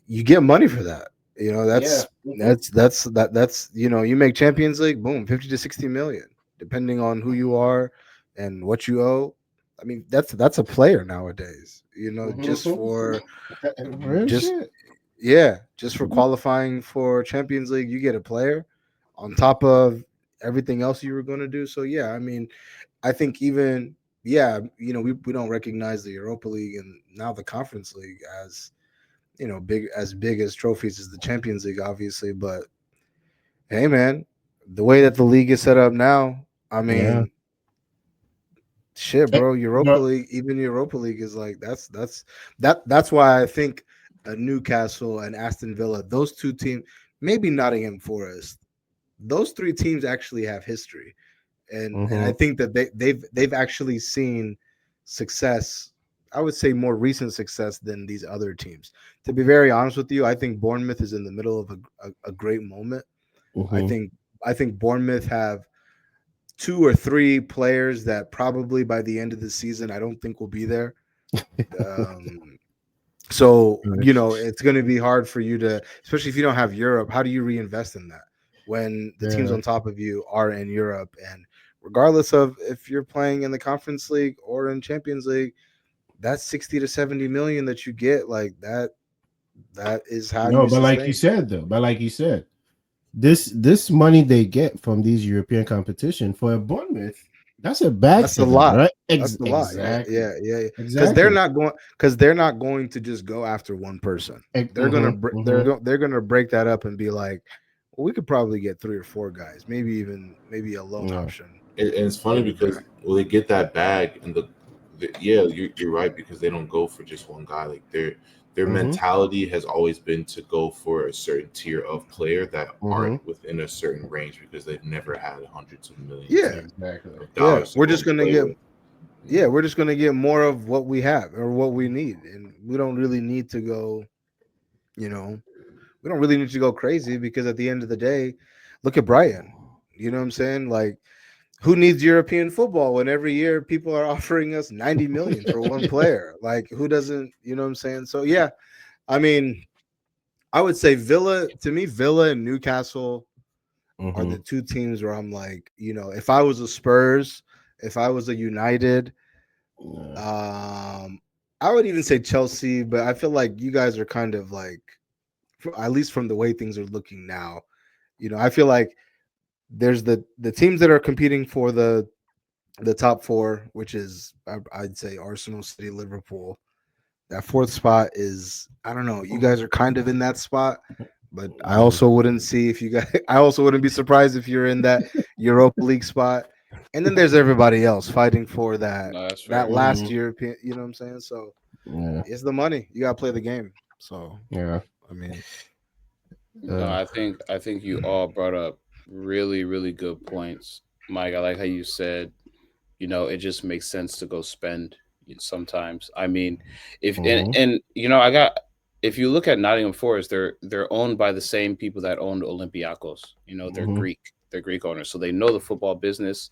you get money for that. You know, Yeah. that's Hmm. that's you make Champions League, boom, 50 to 60 million, depending on who you are and what you owe. I mean, that's a player nowadays. Just Hmm. for Real just shit. yeah, just for qualifying for Champions League, you get a player on top of everything else you were going to do. So yeah, I mean, I think even yeah, we don't recognize the Europa League and now the Conference League as big as trophies as the Champions League, obviously. But hey, man, the way that the league is set up now, I Yeah. mean, shit, Eh, bro. Europa but- League, even Europa League is like that's why I think Newcastle and Aston Villa, those two teams, maybe Nottingham Forest, those three teams actually have history, and I Mhm. think that they've actually seen success. I would say more recent success than these other teams. To be very honest with you, I think Bournemouth is in the middle of a great moment. I Mhm. think I think Bournemouth have two or three players that probably by the end of the season I don't think will be there. Um, so Right. it's going to be hard for you to, especially if you don't have Europe. How do you reinvest in that when the teams Yeah. on top of you are in Europe? And regardless of if you're playing in the Conference League or in Champions League, that's 60 to 70 million that you get. Like that, that is how No, you but like you sustain. said though, this money they get from these European competition for a Bournemouth, that's a bag That's for a them, lot. right? That's a lot. Yeah, Exactly. yeah, yeah. Because they're Exactly. not going. Because they're not going to just go after one person. They're gonna. Mhm. Mhm. They're gonna break that up and be like, well, we could probably get three or four guys, maybe a loan Yeah. option, And it's funny maybe because back. they get that bag and yeah, you're right because they don't go for just one guy. Like their Mhm. mentality has always been to go for a certain tier of player that aren't Mhm. within a certain range because they've never had hundreds of millions Yeah, Exactly. of yeah. dollars to go and play with. We're just gonna get more of what we have or what we need, and we don't really need to go. You know, we don't really need to go crazy because at the end of the day, look at Brighton. You know what I'm saying? Like who needs European football when every year people are offering us 90 million for one player? Like, who doesn't, you know what I'm saying? So yeah, I mean, I would say Villa, to me, Villa and Newcastle are Mm-hmm. the two teams where I'm like, if I was a Spurs, if I was a United, Yeah. um, I would even say Chelsea, but I feel like you guys are kind of like, at least from the way things are looking now, I feel like there's the teams that are competing for the top four, which is I'd say Arsenal, City, Liverpool. That fourth spot is, I don't know. You guys are kind of in that spot, but I Mhm. also wouldn't see if you guys. I also wouldn't be surprised if you're in that Europa League spot. And then there's everybody else fighting for that No, that's that fair. last Mhm. European. You know what I'm saying? So Yeah. it's the money. You gotta play the game. So Yeah. I mean, No, Uh, I think you all brought up really, really good points. Mike, I like how you said, it just makes sense to go spend sometimes. I mean, if mhm. and I got if you look at Nottingham Forest, they're owned by the same people that owned Olympiacos. They're Mhm. Greek. They're Greek owners, so they know the football business.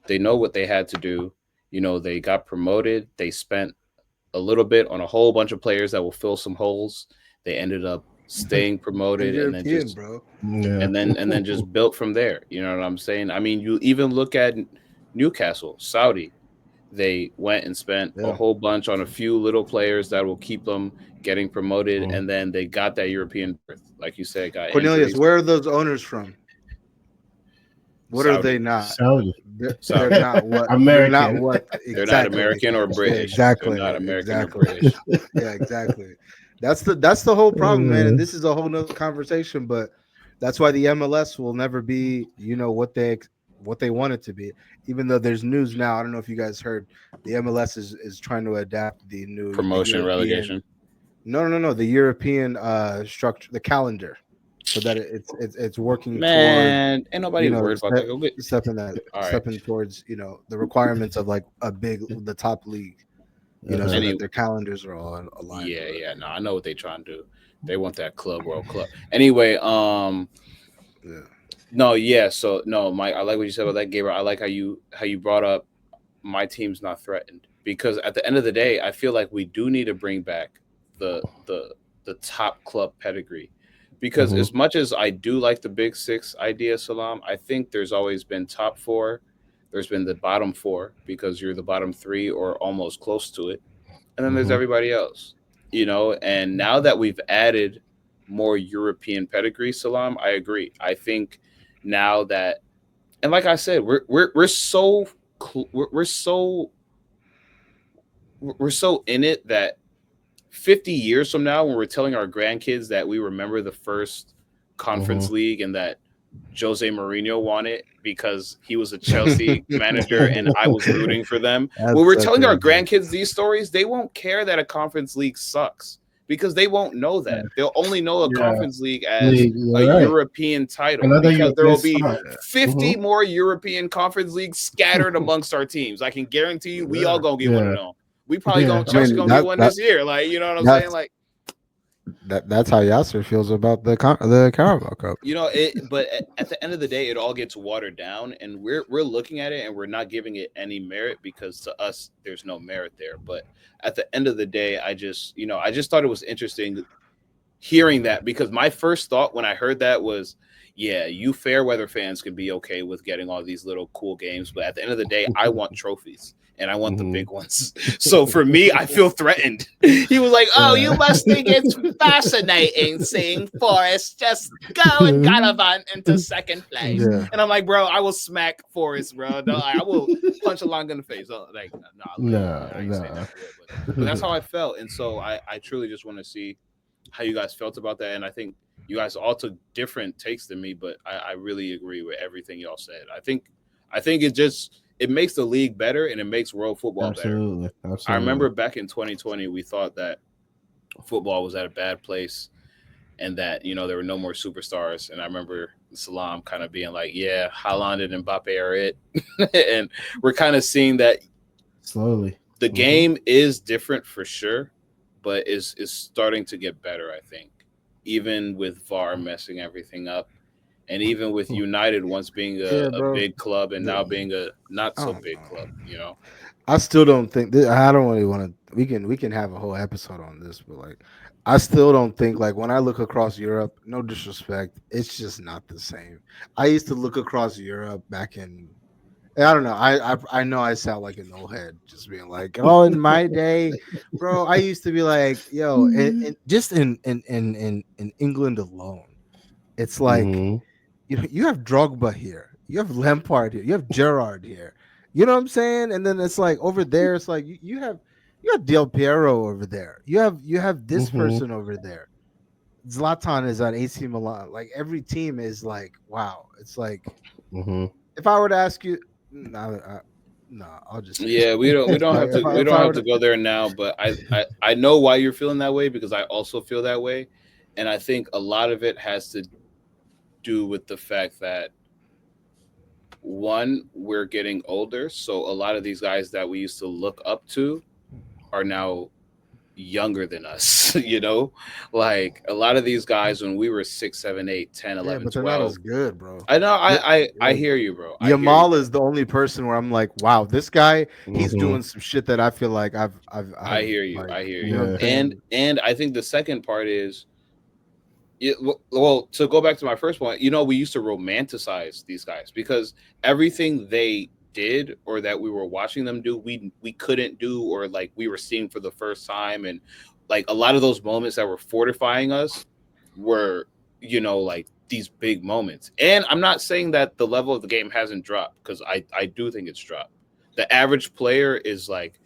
They know what they had to do. They got promoted. They spent a little bit on a whole bunch of players that will fill some holes. They ended up staying they're promoted and then European, just bro. Yeah. and then just built from there. You know what I'm saying? I mean, you even look at Newcastle, Saudi. They went and spent a Yeah. whole bunch on a few little players that will keep them getting promoted, Mhm. and then they got that European berth. Like you said, got Cornelius, injuries. where are those owners from? What are they Saudi, not? Saudi. They're Saudi. not what they're not American. what They're not exactly. American or Yeah, British. They're exactly, not American or exactly. British. Yeah, exactly. That's the whole problem, man. And Uh, this is a whole nother conversation, but that's why the MLS will never be, what they want it to be. Even though there's news now, I don't know if you guys heard, the MLS is trying to adapt the Promotion, European. relegation. No, no, no, no, the European structure, the calendar, so that it's working toward, Man, ain't nobody you know, worried about that. Go get. All right. stepping towards, the requirements of like the top league, so uh-huh. that Any. their calendars are all aligned Yeah, with it. yeah. No, I know what they trying to do. They want that club world club. Anyway, Yeah. no, yeah. So no, Mike, I like what you said about that, Gabriel. I like how you brought up my team's not threatened because at the end of the day, I feel like we do need to bring back the the the top club pedigree. Because Mhm. as much as I do like the Big Six idea, Salam, I think there's always been top four. There's been the bottom four because you're the bottom three or almost close to it, and then there's Mhm. everybody else. And now that we've added more European pedigree, Salam, I agree. I think now that, and like I said, we're so in it that 50 years from now, when we're telling our grandkids that we remember the first conference Mhm. league and that Jose Mourinho won it because he was a Chelsea manager and I was rooting for them. When That's we're such telling a our good. grandkids these stories, they won't care that a conference league sucks because they won't know that. They'll only know a Yeah. conference league as League. a You're right. European title Another because there European will be spot. 50 Mhm. more European conference leagues scattered amongst our teams. I can guarantee you we all Yeah, gonna get one of Yeah. them. We probably Yeah. going I Chelsea mean gonna get one this year. Like, you know what I'm saying? that's Like, that's how Yasser feels about the Carabao Cup. but at the end of the day, it all gets watered down, and we're looking at it and we're not giving it any merit because to us there's no merit there. But at the end of the day, I just thought it was interesting hearing that because my first thought when I heard that was, yeah, you fair weather fans can be okay with getting all these little cool games, but at the end of the day, I want trophies and I want the Mhm. big ones. So for me, I feel threatened. He was like, "Oh, you must think it's fascinating seeing Forrest just go and gallivant into second place." Yeah, And I'm like, "Bro, I will smack Forrest, bro. No, I will punch a long in the face." Oh, like, no, Nah, I ain't saying that nah. for real, but that's how I felt, and so I truly just want to see how you guys felt about that. And I think you guys all took different takes than me, but I really agree with everything y'all said. I think it makes the league better and it makes world football better. Absolutely. I Absolutely. remember back in 2020, we thought that football was at a bad place and that there were no more superstars. And I remember Salam kind of being like, "Yeah, Haaland and Mbappe are it," and we're kind of seeing that Slowly. the Mhm. game is different for sure, but is starting to get better. I think, even with VAR messing everything up, And even with United once being Yeah, a bro. big club and now The, being a not I so don't big know. club, you know. I still don't think I don't really want to. We can have a whole episode on this, but like, I still don't think like when I look across Europe. No disrespect, it's just not the same. I used to look across Europe back in. I don't know. I know I sound like an old head, just being like, oh, in my day, bro. I used to be like, yo, and just in England alone, it's like Mm-hmm. you have Drogba here, you have Lampard here, you have Gerrard here. You know what I'm saying? And then it's like over there, it's like you have Del Piero over there. You have this Mm-hmm. person over there. Zlatan is at AC Milan. Like every team is like, wow. It's like Mm-hmm. if I were to ask you, no, no, I'll just say Yeah, no. Like we if don't I have were to to, go there now, but I know why you're feeling that way because I also feel that way, and I think a lot of it has to do with the fact that one, we're getting older, so a lot of these guys that we used to look up to are now younger than us. You know, like a lot of these guys when we were 6, 7, 8, 10, yeah, 11, but they're not 12. as good, bro. I know, Yeah, I like hear you, bro. I hear you, Yamal bro. is the only person where I'm like, wow, this guy, he's Mm-hmm. doing some shit that I feel like I've I hear you. like, I hear you know you. what I'm Yeah. saying? And I think the second part is, well, to go back to my first point, you know, we used to romanticize these guys because everything they did or that we were watching them do, we couldn't do, or like we were seeing for the first time, and like a lot of those moments that were fortifying us were, you know, like these big moments. And I'm not saying that the level of the game hasn't dropped because I do think it's dropped. The average player is like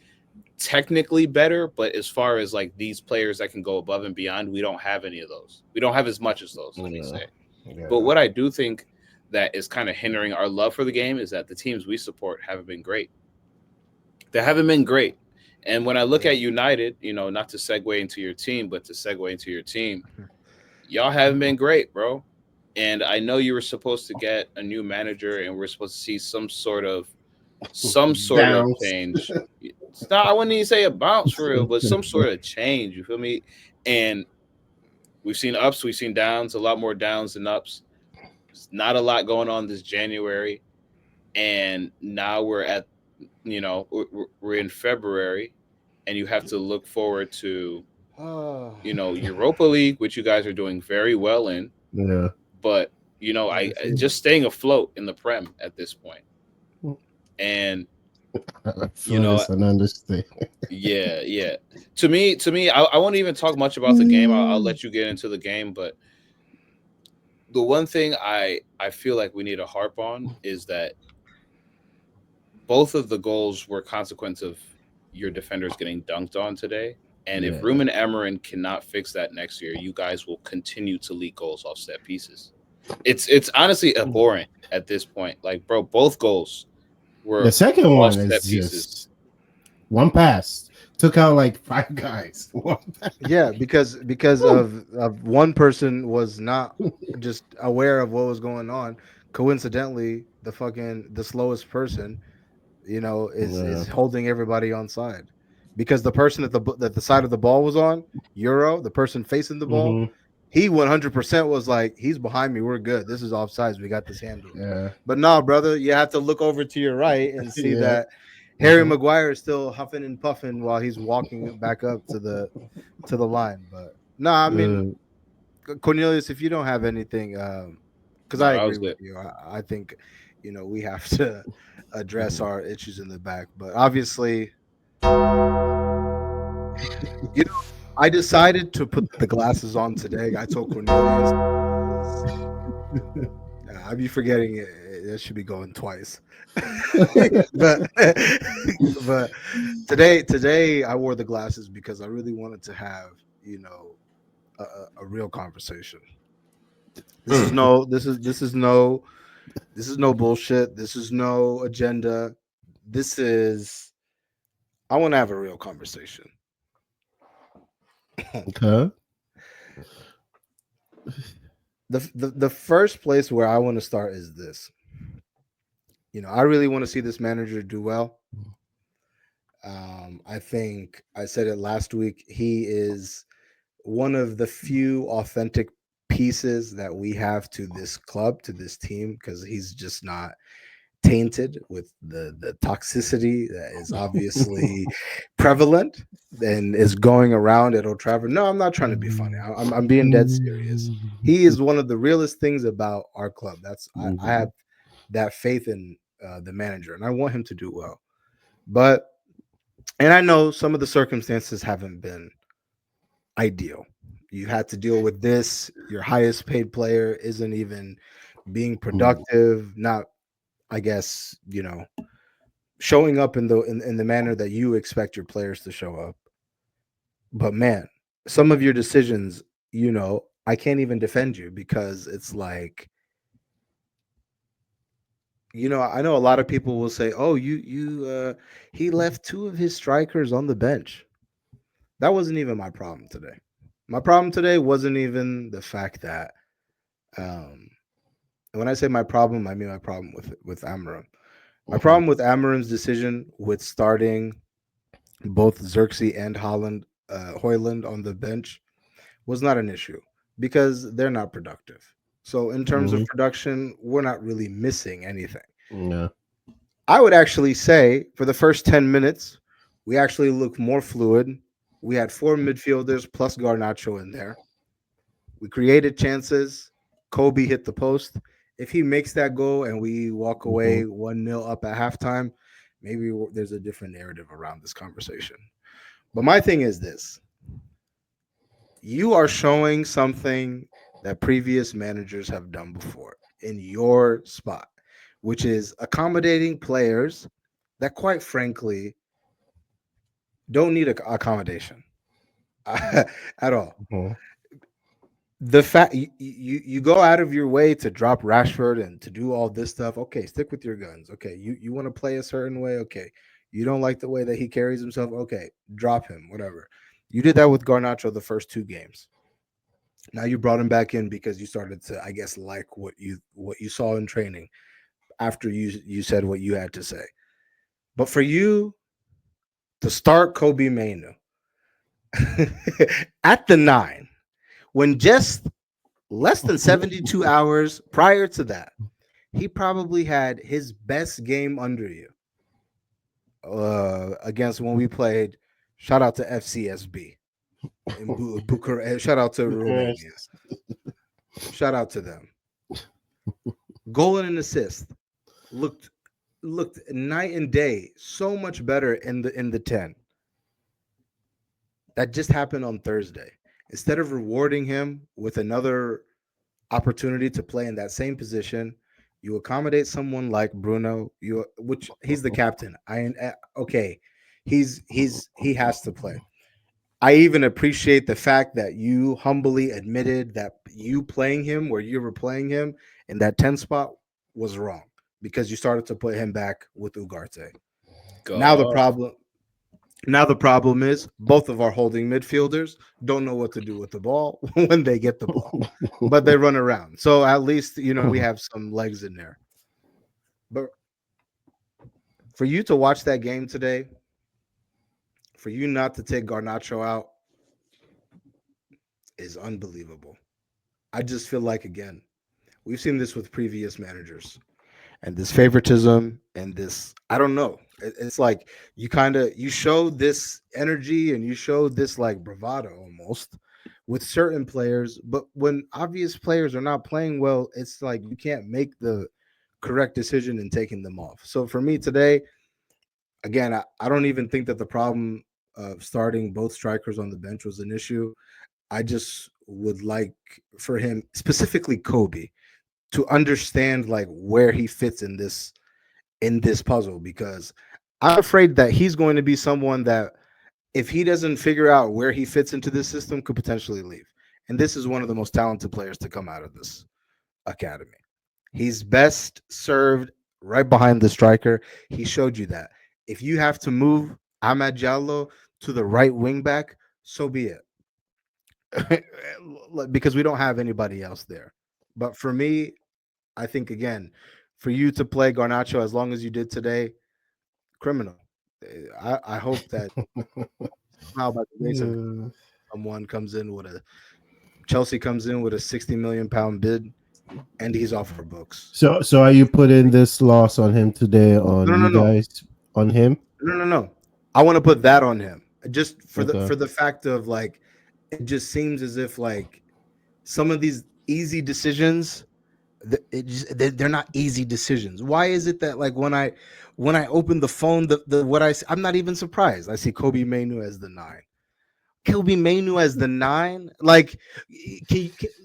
technically better, but as far as like these players that can go above and beyond, we don't have any of those. We don't have as much as those, let me Yeah. say. But Yeah. what I do think that is kind of hindering our love for the game is that the teams we support haven't been great. They haven't been great. And when I look Yeah. at United, you know, not to segue into your team, but to segue into your team, y'all haven't been great, bro. And I know you were supposed to get a new manager and we're supposed to see some sort of Bounce. change. It's not, I wouldn't even say a bounce for real, but some sort of change. You feel me? And we've seen ups, we've seen downs, a lot more downs than ups. There's not a lot going on this January, and now we're at, you know, we're in February, and you have to look forward to, Oh, you know, Europa League, which you guys are doing very well in, Yeah. but you know, let me I see. just staying afloat in the Prem at this point, and you Flood know, is an understatement. yeah, yeah. To me, I won't even talk much about the game. I'll let you get into the game, but the one thing I feel like we need to harp on is that both of the goals were consequence of your defenders getting dunked on today. And if Yeah. Ruben Emmerich cannot fix that next year, you guys will continue to leak goals off set pieces. It's honestly abhorrent at this point. Like, bro, both goals The were second off one set is pieces. just one pass. Took out like five guys. Yeah, because Woo. of one person was not just aware of what was going on. Coincidentally, the slowest person, is Yeah. holding everybody on side, because the person that the side of the ball was on, Euro, the person facing the ball, Hmm. he 100% was like, he's behind me, we're good, this is offsides, we got this handled. Yeah. But no, brother, you have to look over to your right and see Yeah. that Harry Hmm. Maguire is still huffing and puffing while he's walking back up to the line. But no, I mean, Uh, Cornelius, if you don't have anything, because No, I that agree was with good. you. I think, we have to address our issues in the back. But obviously, you know, I decided to put the glasses on today. I told Cornelius, I be forgetting it. It should be going twice. but but today I wore the glasses because I really wanted to have, a real conversation. This is Mm. no this is this is no this is no bullshit. This is no agenda. This is I want to have a real conversation. okay. The first place where I want to start is this. I really want to see this manager do well. I think I said it last week. He is one of the few authentic pieces that we have to this club, to this team, because he's just not tainted with the toxicity that is obviously prevalent and is going around at Old Trafford. No, I'm not trying to be funny. I'm being dead serious. He is one of the realest things about our club. I have that faith in the manager, and I want him to do well. But and I know some of the circumstances haven't been ideal. You had to deal with this. Your highest paid player isn't even being productive. Not, I guess, showing up in the manner that you expect your players to show up. But man, some of your decisions, I can't even defend you because it's like, I know a lot of people will say, "Oh, he left two of his strikers on the bench." That wasn't even my problem today. My problem today wasn't even the fact that, um, and when I say my problem, I mean my problem with Amarim. My problem with Amarim's decision with starting both Xerxes and Hoyland on the bench was not an issue because they're not productive. So in terms of production, we're not really missing anything. Yeah. I would actually say for the first 10 minutes, we actually looked more fluid. We had four midfielders plus Garnacho in there. We created chances. Kobe hit the post. If he makes that goal and we walk away 1-0 up at halftime, maybe there's a different narrative around this conversation. But my thing is this: you are showing something that previous managers have done before in your spot, which is accommodating players that, quite frankly, don't need accommodation at all. The fact you go out of your way to drop Rashford and to do all this stuff. Okay, stick with your guns. Okay, you want to play a certain way. Okay, you don't like the way that he carries himself. Okay, drop him. Whatever. You did that with Garnacho the first two games. Now you brought him back in because you started to, I guess, like what you saw in training after you said what you had to say. But for you to start Kobe Mainu at the 9, when just less than 72 hours prior to that, he probably had his best game under you against when we played. Shout out to FCSB in Bucharest. Shout out to Romania. Shout out to them. Goal and an assist. Looked night and day, so much better in the 10. That just happened on Thursday. Instead of rewarding him with another opportunity to play in that same position, you accommodate someone like Bruno, which he's the captain. Okay, he has to play. I even appreciate the fact that you humbly admitted that you playing him where you were playing him in that 10 spot was wrong because you started to put him back with Ugarte. Now the God. problem now the problem is both of our holding midfielders don't know what to do with the ball when they get the ball, but they run around. So at least we have some legs in there. But for you to watch that game today, for you not to take Garnacho out is unbelievable. I just feel like, again, we've seen this with previous managers, and this favoritism and this, I don't know. It's like you show this energy and you show this like bravado almost with certain players, but when obvious players are not playing well, it's like you can't make the correct decision in taking them off. So for me today, again, I don't even think that the problem of starting both strikers on the bench was an issue. I just would like for him, specifically Kobe, to understand like where he fits in this puzzle, because I'm afraid that he's going to be someone that, if he doesn't figure out where he fits into this system, could potentially leave. And this is one of the most talented players to come out of this academy. He's best served right behind the striker. He showed you that. If you have to move Ahmad Diallo to the right wing back, so be it. Because we don't have anybody else there. But for me, I think, again, for you to play Garnacho as long as you did today, criminal. I hope that somehow by the grace of God, someone comes in with a Chelsea comes in with a 60 million pound bid, and he's off our books. So are you putting this loss on him today on No, no, you no, guys on him? no, no, no. I want to put that on him just Okay. for the fact of like it just seems as if like some of these easy decisions they're not easy decisions. Why is it that like when I open the phone, the what I'm not even surprised. I see Kobe Mainu as the nine. Kobe Mainu as the nine. Like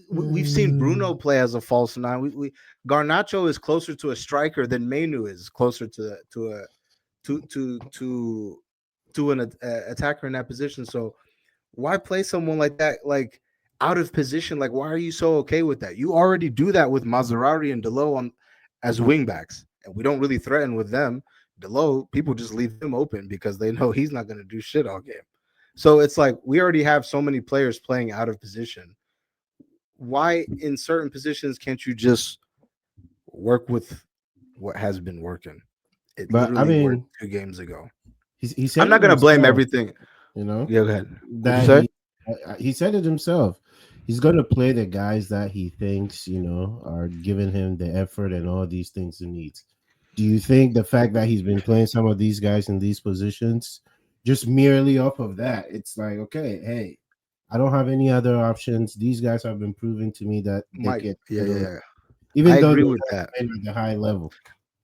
we've seen Bruno play as a false nine. We Garnacho is closer to a striker than Mainu is closer to a to to to to an attacker in that position. So why play someone like that, like out of position? Like, why are you so okay with that? You already do that with Maserati and Delo on as wingbacks, and we don't really threaten with them. Delo, people just leave him open because they know he's not going to do shit all game. So it's like we already have so many players playing out of position. Why in certain positions can't you just work with what has been working? It But I literally worked mean, 2 games ago. he I'm said not it gonna blame himself. everything. You know Yeah, go ahead. What'd you that say? he said it himself. He's gonna play the guys that he thinks are giving him the effort and all these things he needs. Do you think the fact that he's been playing some of these guys in these positions, just merely off of that, it's like, okay, hey, I don't have any other options. These guys have been proving to me that they Mike, can yeah, yeah, handle it, yeah. I even though agree they're with not that. playing at the high level.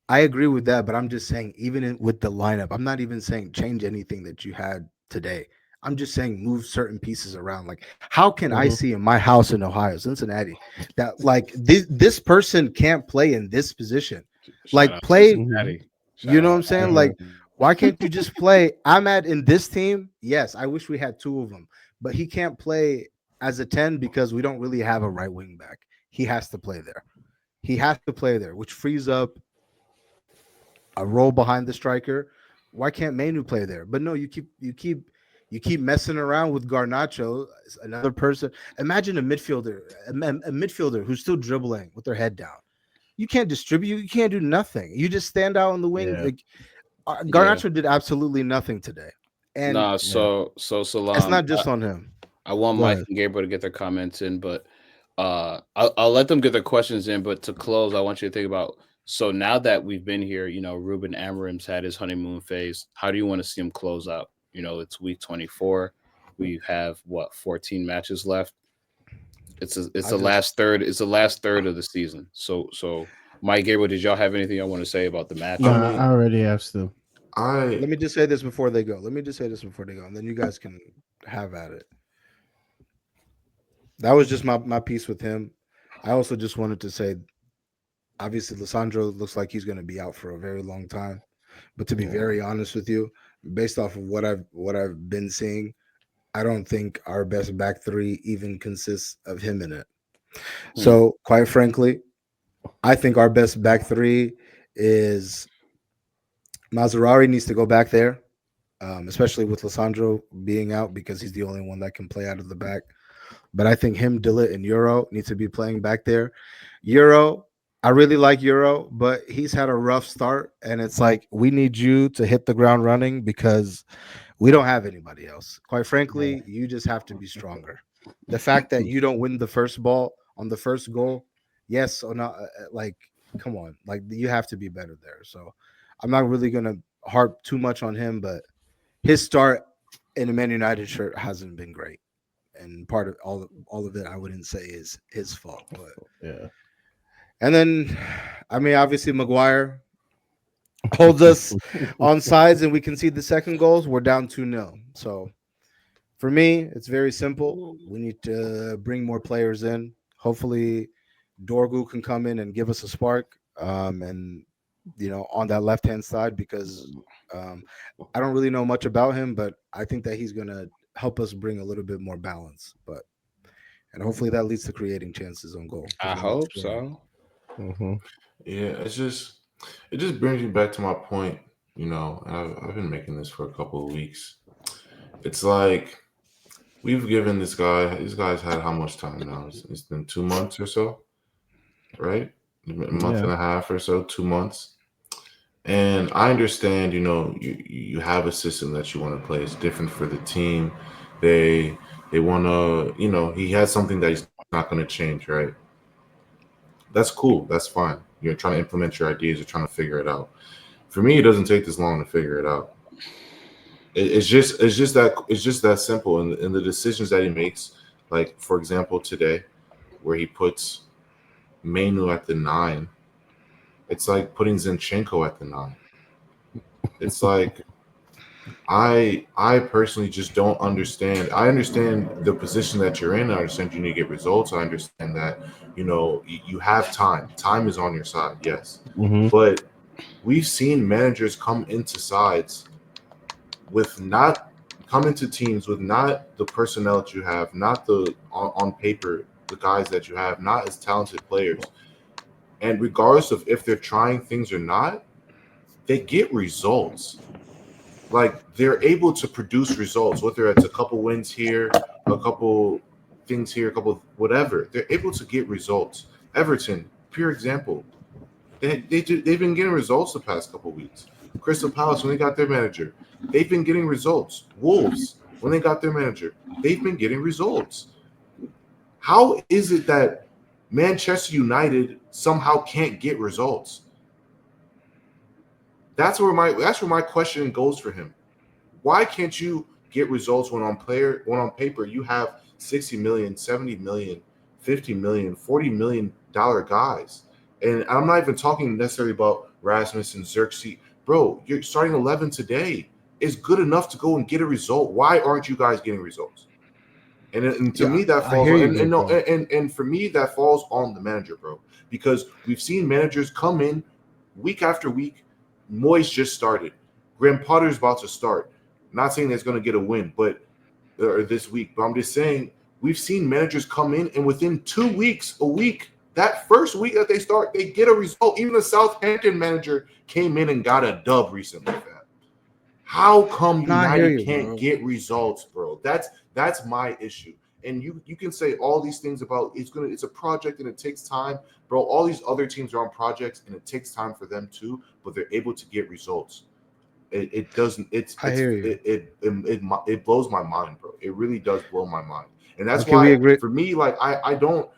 I agree with that, but I'm just saying, even with the lineup, I'm not even saying change anything that you had today. I'm just saying move certain pieces around. Like, how can I Mhm. see in my house in Ohio, Cincinnati, that like this person can't play in this position? Shout Like, out play. Mhm. Cincinnati. You Shout know out. what I'm saying? Uh-huh. Like, why can't you just play? I'm at in this team. Yes, I wish we had two of them, but he can't play as a 10 because we don't really have a right wing back. He has to play there. He has to play there, which frees up a role behind the striker. Why can't Manu play there? But no, you keep messing around with Garnacho, another person. Imagine a midfielder who's still dribbling with their head down. You can't distribute. You can't do nothing. You just stand out on the wing. Yeah. Like, Yeah. Garnacho did absolutely nothing today, and Nah, Yeah. so it's Salam. not just on him. I want Go Mike ahead. and Gabriel to get their comments in, but I'll let them get their questions in. But to close, I want you to think about, so now that we've been here, Ruben Amorim's had his honeymoon phase. How do you want to see him close out? It's week 24. We have what, 14 matches left. It's I the just last third. It's the last third of the season. So Mike, Gabriel, did y'all have anything y'all want to say about the No, I matchup? I mean, already asked him. I let me just say this before they go. Let me just say this before they go, and then you guys can have at it. That was just my piece with him. I also just wanted to say, obviously, Lissandro looks like he's going to be out for a very long time. But to be Yeah. very honest with you, based off of what I've been seeing, I don't think our best back three even consists of him in it. Hmm. So, quite frankly, I think our best back three is Maserati needs to go back there, especially with Lissandro being out because he's the only one that can play out of the back. But I think him, Dillett, and Euro need to be playing back there. Euro, I really like Euro, but he's had a rough start, and it's like we need you to hit the ground running because we don't have anybody else. Quite Yeah. frankly, you just have to be stronger. The fact that you don't win the first ball on the first goal, yes or not, like, come on, like you have to be better there. So I'm not really gonna harp too much on him, but his start in a Man United shirt hasn't been great, and part of all of it, I wouldn't say is his fault. But Yeah. and then, I mean, obviously Maguire holds us on sides, and we can see the second goals. We're down 2-0. So for me, it's very simple. We need to bring more players in. Hopefully, Dorgu can come in and give us a spark. And on that left hand side, because um, I don't really know much about him, but I think that he's gonna help us bring a little bit more balance. But and hopefully that leads to creating chances on goal I because we need hope scoring. so. Mhm. yeah, it just brings me back to my point. And I've been making this for a couple of weeks. It's like we've given this guy. This guy's had how much time now? It's been 2 months or so, right? A month Yeah. and a half or so, 2 months. And I understand, you have a system that you want to play. It's different for the team. They want to, he has something that he's not going to change, right? That's cool. That's fine. You're trying to implement your ideas. You're trying to figure it out. For me, it doesn't take this long to figure it out. It's just that simple. And the decisions that he makes, like for example today, where he puts Mainu at the 9, it's like putting Zinchenko at the 9. It's like I personally just don't understand. I understand the position that you're in. I understand you need to get results. I understand that you have time. Time is on your side, yes. Mm-hmm. But we've seen managers come into teams with not the personnel that you have, not the on paper the guys that you have, not as talented players. And regardless of if they're trying things or not, they get results. Like they're able to produce results, whether it's a couple wins here, a couple things here, a couple whatever. They're able to get results. Everton, pure example. They've been getting results the past couple weeks. Crystal Palace, when they got their manager, they've been getting results. Wolves, when they got their manager, they've been getting results. How is it that Manchester United somehow can't get results? That's where my question goes for him. Why can't you get results when on paper you have 60 million, 70 million, 50 million, 40 million dollar guys? And I'm not even talking necessarily about Rasmus and Xerxes. Bro, you're starting 11 today is good enough to go and get a result. Why aren't you guys getting results? And to me that I falls hear on, you, and no, bro. and for me that falls on the manager, bro, because we've seen managers come in week after week. Moyes just started. Graham Potter's about to start. Not saying that's going to get a win, but or this week, but I'm just saying we've seen managers come in and within 2 weeks, a week, that first week that they start, they get a result. Even the Southampton manager came in and got a dub recently. Fam. How come No, I hear United you, can't bro. get results, bro? That's my issue. And you can say all these things about it's a project and it takes time, bro. All these other teams are on projects and it takes time for them too, but they're able to get results. It doesn't. I hear you. It blows my mind, bro. It really does blow my mind, and that's Okay, we why agree. for me, like I don't.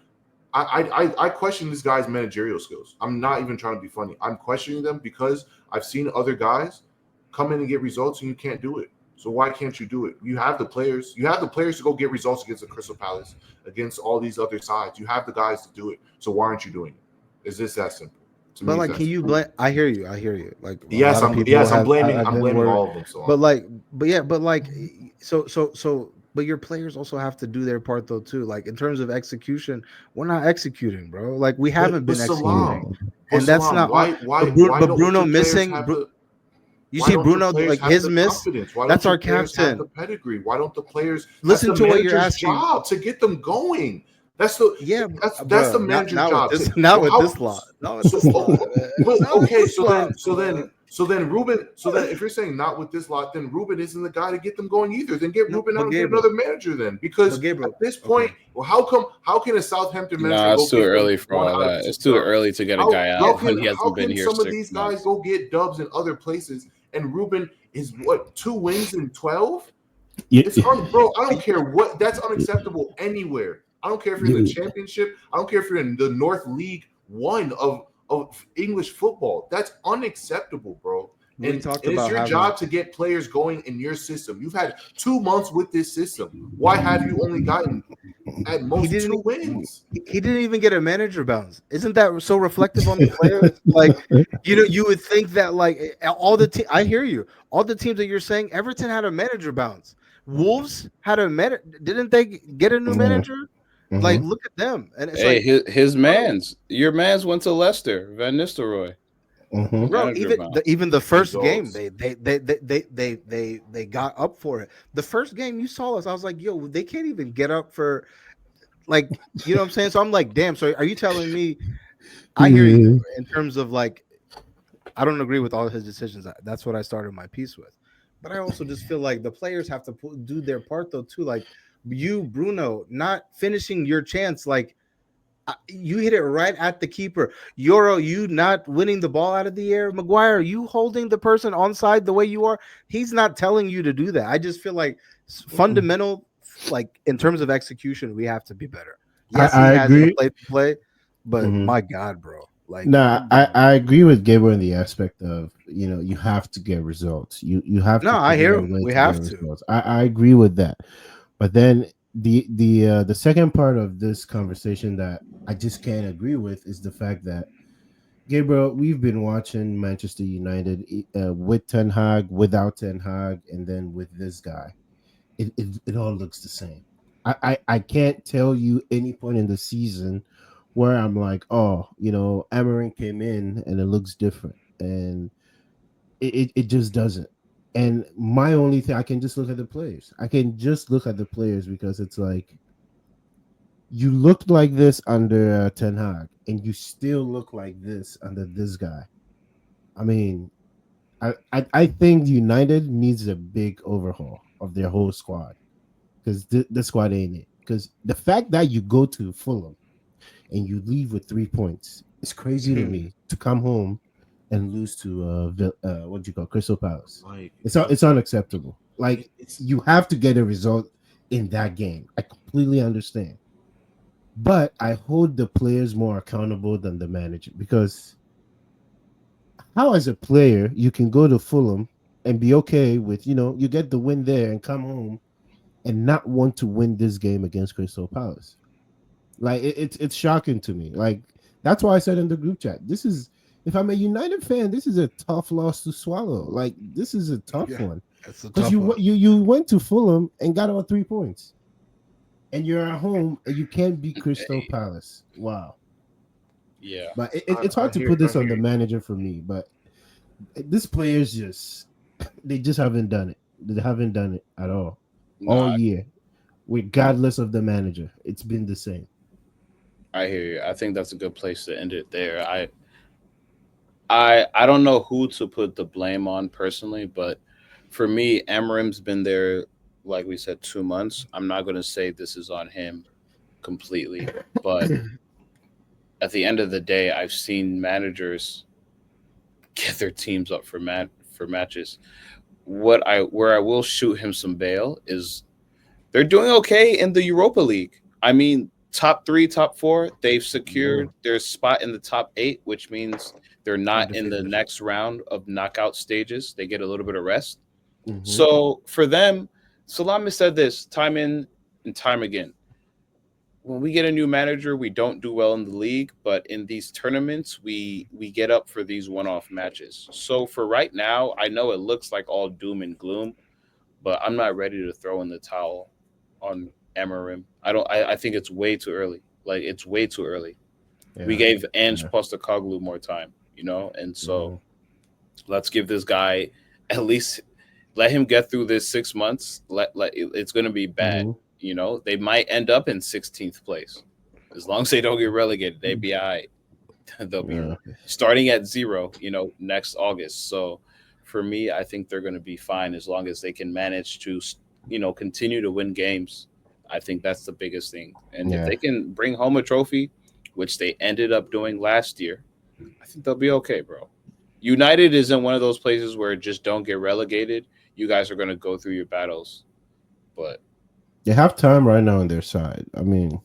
I question this guy's managerial skills. I'm not even trying to be funny. I'm questioning them because I've seen other guys come in and get results and you can't do it. So why can't you do it? You have the players. You have the players to go get results against the Crystal Palace, against all these other sides. You have the guys to do it. So why aren't you doing it? Is this that simple? To But me, it's like, that can you simple. blame? I hear you. I hear you. Like a Yes, lot of I'm people yes, I'm have. blaming I've I'm been blaming worried. all of them. So But like, but yeah, but like, but your players also have to do their part though too. Like in terms of execution, we're not executing, bro. Like we haven't but been executing, Salam, and that's not on. why But don't Bruno your players missing. have the You why see don't the Bruno players like have his the miss. confidence? Why That's don't your our players have the captain. pedigree? Why don't the players? That's Listen the to what you're manager's asking. job to get them going. That's the Yeah, that's the bro. manager's Not with job this. to Not with how this lot. Not with so this lot. Man. but Not with okay this lot, bro. so then Ruben so then if you're saying not with this lot, then Ruben isn't the guy to get them going either. Then get No, Ruben out but and get Gabriel. another manager then, But because at Gabriel. this point, Okay. well, how can a Southampton manager Nah, go it's too get them early for one all out of that. two It's too dubs? early to get a How guy Yeah. out when he how hasn't been can here some of six these guys months. go get dubs in other places and Ruben is what 2 wins in 12? Yeah, Bro, I don't care what that's unacceptable anywhere. I don't care if you're in the dude. championship. I don't care if you're in the North League One of English football. That's unacceptable, bro. We And talked it's about your having. job to get players going in your system. You've had 2 months with this system. Why have you only gotten at He most didn't. 2 wins? He didn't even get a manager bounce. Isn't that so reflective on the players? Like, you would think that like all the I hear you. All the teams that you're saying, Everton had a manager bounce. Wolves had a manager. Didn't they get a new Mhm, manager? Like, mhm. look at them, and it's Hey, like, bro, your man's went to Leicester, Van Nistelrooy, Mhm. bro. manager bounce. Even the first game, Results. they got up for it. The first game you saw us, I was like, yo, they can't even get up for like, you know what I'm saying. So I'm like, damn. So are you telling me? I hear you Yeah. in terms of like I don't agree with all his decisions. That's what I started my piece with. But I also just feel like the players have to do their part though too. Like you, Bruno, not finishing your chance. Like you hit it right at the keeper. Euro, you not winning the ball out of the air. Maguire, you holding the person onside the way you are. He's not telling you to do that. I just feel like fundamental, like in terms of execution, we have to be better. Yes, he I has a agree. play to play, but Hmm. my God, bro, like Nah, you I, got I agree with Gabriel in the aspect of, you have to get results. You have no. to I figure hear a him. way We to get have to. results. I agree with that. But then the second part of this conversation that I just can't agree with is the fact that, Gabriel, we've been watching Manchester United with Ten Hag, without Ten Hag, and then with this guy. It all looks the same. I can't tell you any point in the season where I'm like, oh, Amarin came in and it looks different. And it just doesn't. And my only thing, I can just look at the players. I can just look at the players because it's like, you looked like this under Ten Hag, and you still look like this under this guy. I mean, I think United needs a big overhaul of their whole squad, because the squad ain't it. Because the fact that you go to Fulham and you leave with 3 points, it's crazy to me to come home and lose to what do you call Crystal Palace. Like It's unacceptable. Like, it's you have to get a result in that game. I completely understand, but I hold the players more accountable than the manager, because how, as a player, you can go to Fulham and be okay with, you get the win there and come home and not want to win this game against Crystal Palace. Like, it's shocking to me. Like, that's why I said in the group chat, this is, if I'm a United fan, this is a tough loss to swallow. Like, this is a tough Yeah, one, it's a because tough one. you went to Fulham and got all 3 points, and you're at home and you can't beat Crystal Palace. Wow. Yeah, But I, it's hard I to hear put I this on hear the you. manager for me. But this players just, they just haven't done it. They haven't done it at all no, year, regardless of the manager. It's been the same. I hear you. I think that's a good place to end it there. I don't know who to put the blame on personally, but for me, Amarim's been there, like we said, 2 months. I'm not going to say this is on him completely, but at the end of the day, I've seen managers get their teams up for matches. What I Where I will shoot him some bail is they're doing okay in the Europa League. I mean, top three, top four, they've Yeah. secured their spot in the top eight, which means they're not in the Undefeated. next round of knockout stages. They get a little bit of rest. Hmm. So for them, Salam has said this time in and time again. When we get a new manager, we don't do well in the league, but in these tournaments, we get up for these one-off matches. So for right now, I know it looks like all doom and gloom, but I'm not ready to throw in the towel on Amarim. I don't. I think it's way too early. Like it's way too early. We Yeah. gave Ange Yeah. Postecoglou more time, and so Hmm. let's give this guy at least let him get through this 6 months. It's going to be bad. Hmm. They might end up in 16th place. As long as they don't get relegated, they be all right. They'll be Yeah. starting at zero, next August. So for me, I think they're going to be fine as long as they can manage to, continue to win games. I think that's the biggest thing. And if Yeah. they can bring home a trophy, which they ended up doing last year, I think they'll be okay, bro. United isn't one of those places where just don't get relegated. You guys are going to go through your battles. But They have time right now on their side. I mean,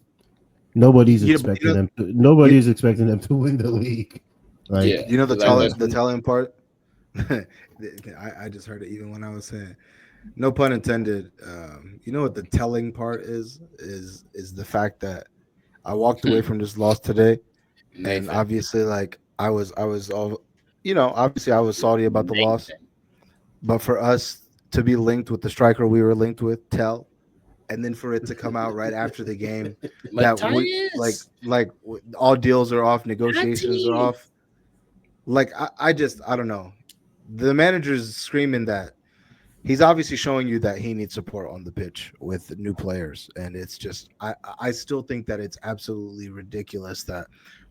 nobody's You know, but expecting them to. you, Nobody's expecting them to win the league. yeah, Like, you know the like telling that's the honestly. telling part. I just heard it even when I was saying, no pun intended. You know what the telling part is the fact that I walked away from this loss today, and Nathan. obviously, like I was all, obviously I was salty about the loss, Nathan. but for us to be linked with the striker we were linked with, Tell, and then for it to come out right after the game that we Matthias. all deals are off, negotiations are Matthias. off. Like I don't know. The manager's screaming that he's obviously showing you that he needs support on the pitch with new players, and it's just I still think that it's absolutely ridiculous that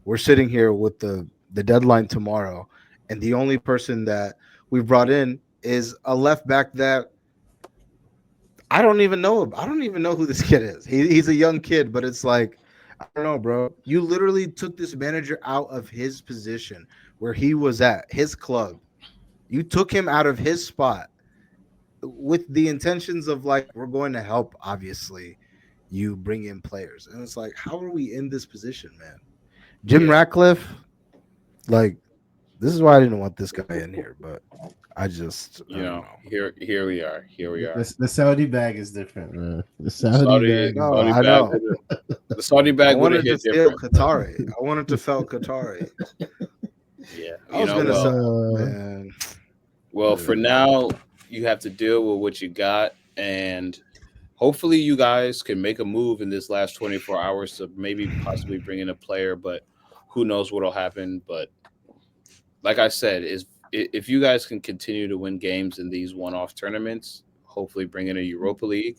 we're sitting here with the deadline tomorrow, and the only person that we've brought in is a left back that I don't even know. I don't even know who this kid is. He's a young kid, but it's like I don't know, bro. You literally took this manager out of his position where he was at his club. You took him out of his spot with the intentions of like we're going to help, obviously. you bring in players, and it's like, how are we in this position, man? Jim Yeah, Ratcliffe, like, this is why I didn't want this guy in here, but I don't know. here we are. Here we are. The Saudi bag is different, man. The Saudi Saudi bag is No, Saudi I different. bag know. would the Saudi I bag would have wanted to hit feel different. Qatari. I wanted to feel Qatari. Yeah, I was gonna say, Uh, man. well, for now you have to deal with what you got, and hopefully you guys can make a move in this last 24 hours to maybe possibly bring in a player, but who knows what'll happen. But like I said, is if you guys can continue to win games in these one-off tournaments, hopefully bring in a Europa League,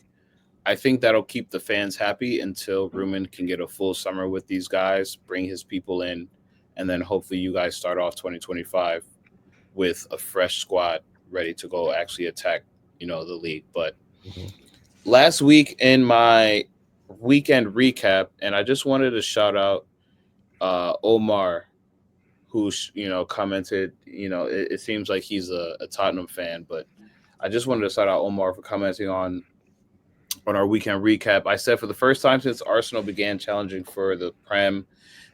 I think that'll keep the fans happy until Rumen can get a full summer with these guys, bring his people in, and then hopefully you guys start off 2025 with a fresh squad ready to go actually attack, the league. But mhm. last week in my weekend recap, and I just wanted to shout out Omar, who commented. It seems like he's a Tottenham fan, but I just wanted to shout out Omar for commenting on our weekend recap. I said for the first time since Arsenal began challenging for the Prem,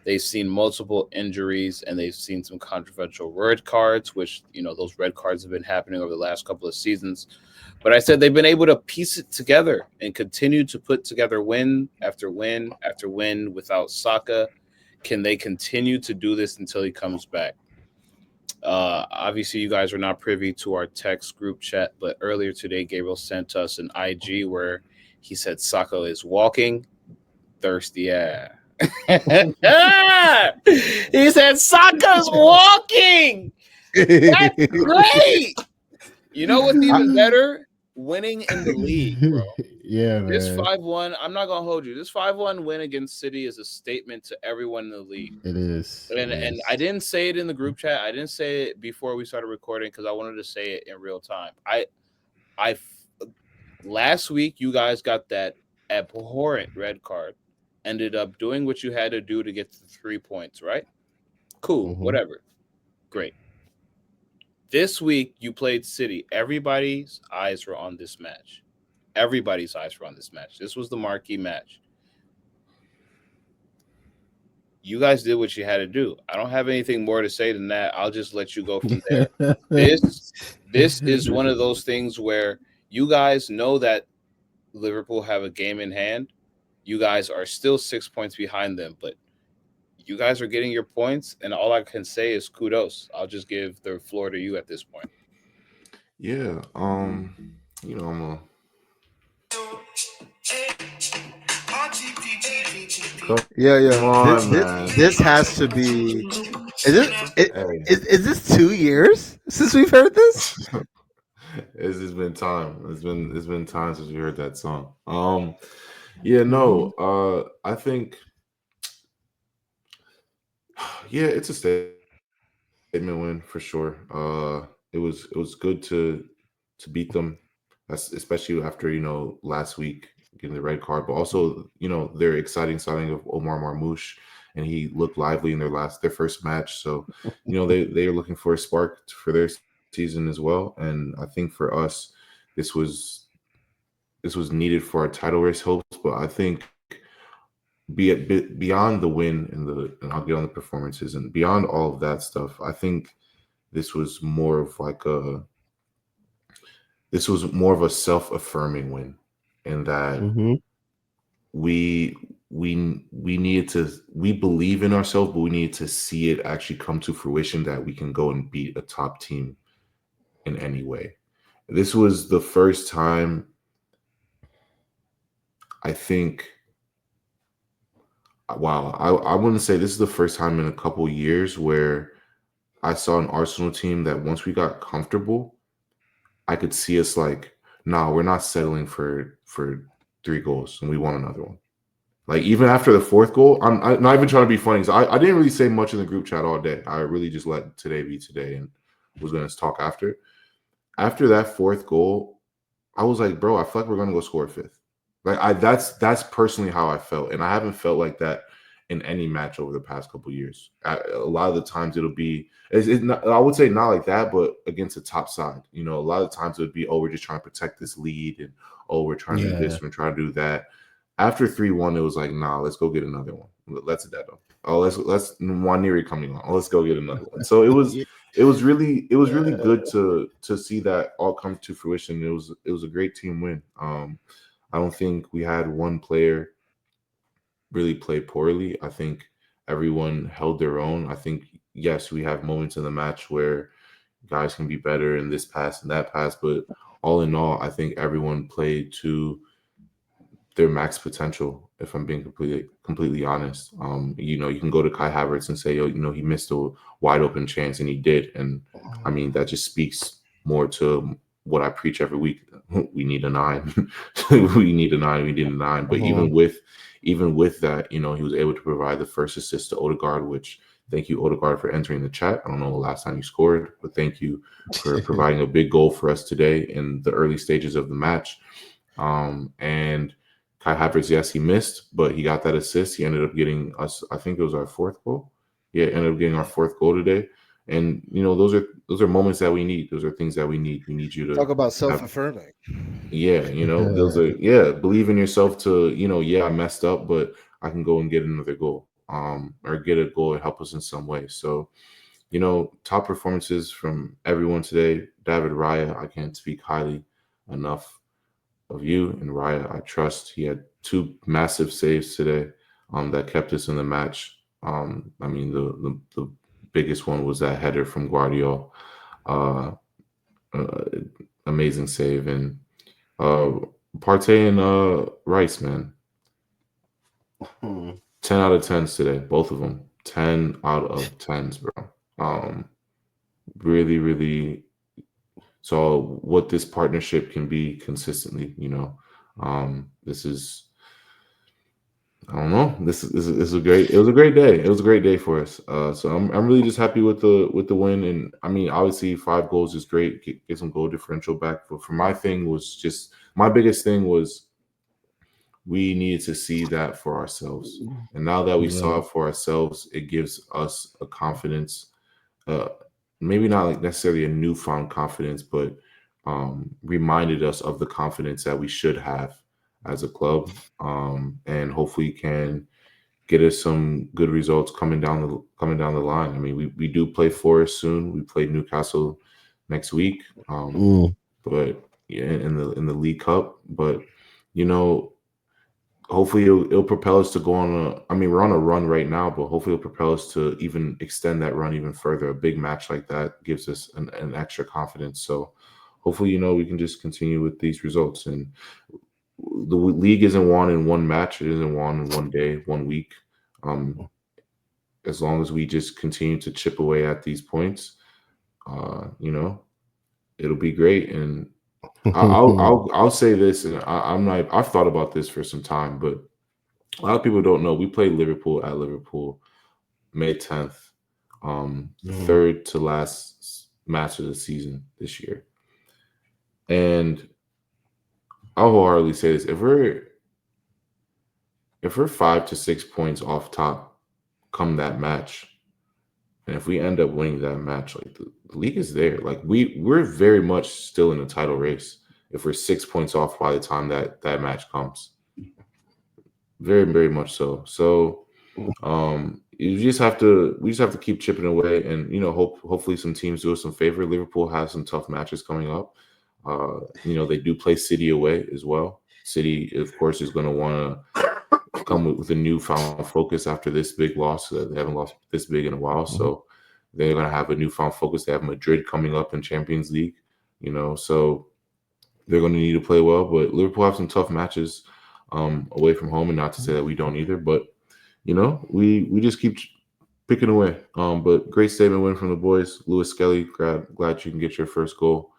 they've seen multiple injuries and they've seen some controversial red cards, which, those red cards have been happening over the last couple of seasons. But I said they've been able to piece it together and continue to put together win after win after win without Saka. Can they continue to do this until he comes back? Obviously, you guys are not privy to our text group chat, but earlier today, Gabriel sent us an IG where he said Saka is walking thirsty. Yeah. He said Saka's walking. That's great. You know what's even better? Winning in the league, bro. Yeah, This man. 5-1, I'm not gonna hold you. This 5-1 win against City is a statement to everyone in the league. It is. And It and I is. didn't say it in the group chat. I didn't say it before we started recording because I wanted to say it in real time. I last week you guys got that abhorrent red card. Ended up doing what you had to do to get to 3 points, right? Cool, Hmm. whatever. Great. This week you played City. Everybody's eyes were on this match. Everybody's eyes were on this match. This was the marquee match. You guys did what you had to do. I don't have anything more to say than that. I'll just let you go from there. This this is one of those things where you guys know that Liverpool have a game in hand. You guys are still 6 points behind them, but you guys are getting your points, and all I can say is kudos. I'll just give the floor to you at this point. Yeah. I'm a come Yeah, yeah. on, man. This has to be. Is it? Hey, Is this 2 years since we've heard this? it's been time. It's been time since we heard that song. Yeah, no. I think yeah, it's a statement win for sure. It was good to beat them. That's especially after last week getting the red card, but also their exciting signing of Omar Marmoush, and he looked lively in their first match. So they are looking for a spark for their season as well. And I think for us, this was this was needed for our title race hopes. But I think beyond the win and I'll get on the performances and beyond all of that stuff, I think this was more of like a this was more of a self-affirming win, in that Hmm. we we needed to we believe in ourselves, but we needed to see it actually come to fruition that we can go and beat a top team in any way. This was the first time, I think. Wow, I wouldn't say this is the first time in a couple years where I saw an Arsenal team that once we got comfortable, I could see us like, nah, we're not settling for 3 goals, and we want another one. Like even after the fourth goal, I'm not even trying to be funny. 'Cause I didn't really say much in the group chat all day. I really just let today be today and was going to talk after. After that fourth goal, I was like, bro, I feel like we're going to go score a fifth. Like that's personally how I felt, and I haven't felt like that in any match over the past couple years. A lot of the times it'll be, not, I would say not like that, but against the top side. A lot of times it would be, oh, we're just trying to protect this lead, and oh, we're trying to do Yeah. this, we're trying to do that. after 3-1, it was like, nah, let's go get another one. Let's do that. Oh, let's Waniri coming on. Oh, let's go get another one. So it was really good to see that all come to fruition. It was a great team win. I don't think we had one player really play poorly. I think everyone held their own. I think yes, we have moments in the match where guys can be better in this pass and that pass, but all in all, I think everyone played to their max potential. If I'm being completely honest, you can go to Kai Havertz and say, he missed a wide open chance, and he did. And I mean, that just speaks more to what I preach every week. We need a 9. We need a 9. We need a 9. But even with that, he was able to provide the first assist to Odegaard, which thank you, Odegaard, for entering the chat. I don't know the last time you scored, but thank you for providing a big goal for us today in the early stages of the match. And Kai Havertz, yes, he missed, but he got that assist. He ended up getting us, I think it was our 4th goal. Yeah, ended up getting our 4th goal today. And those are moments that we need. Those are things that we need. We need you to Talk about self-affirming. those are believe in yourself to, I messed up, but I can go and get another goal. Or get a goal and help us in some way. So, top performances from everyone today. David Raya, I can't speak highly enough of you, and Raya, I trust. He had 2 massive saves today that kept us in the match. I mean, the biggest one was that header from Guardiola. Amazing save. And Partey and Rice, man. 10 out of 10s today, both of them. 10 out of 10s, bro. Really, really saw what this partnership can be consistently. This is, I don't know. This is a great. It was a great day. It was a great day for us. So I'm really just happy with the win. And I mean, obviously 5 goals is great. Get some goal differential back. But for my biggest thing was we needed to see that for ourselves. And now that we saw it for ourselves, it gives us a confidence. Maybe not like necessarily a newfound confidence, but reminded us of the confidence that we should have as a club, and hopefully can get us some good results coming down the line. I mean, we do play Forrest soon. We play Newcastle next week, but yeah, in the League Cup. But hopefully it'll propel us to go on we're on a run right now, but hopefully it'll propel us to even extend that run even further. A big match like that gives us an extra confidence. So hopefully, we can just continue with these results. And the league isn't won in one match. It isn't won in one day, 1 week. As long as we just continue to chip away at these points, it'll be great. And I'll say this, and I've thought about this for some time, but a lot of people don't know we played Liverpool at Liverpool May 10th, 3rd to last match of the season this year. And I'll wholeheartedly say this: if we're 5 to 6 points off top come that match, and if we end up winning that match, like the league is there. Like we're very much still in the title race if we're 6 points off by the time that match comes. Very, very much so. So we just have to keep chipping away, and hopefully some teams do us some favor. Liverpool has some tough matches coming up. They do play City away as well. City, of course, is going to want to come with a newfound focus after this big loss. They haven't lost this big in a while, so they're going to have a newfound focus. They have Madrid coming up in Champions League, so they're going to need to play well. But Liverpool have some tough matches away from home, and not to say that we don't either. But we just keep picking away. But great statement win from the boys. Lewis Skelly, glad you can get your first goal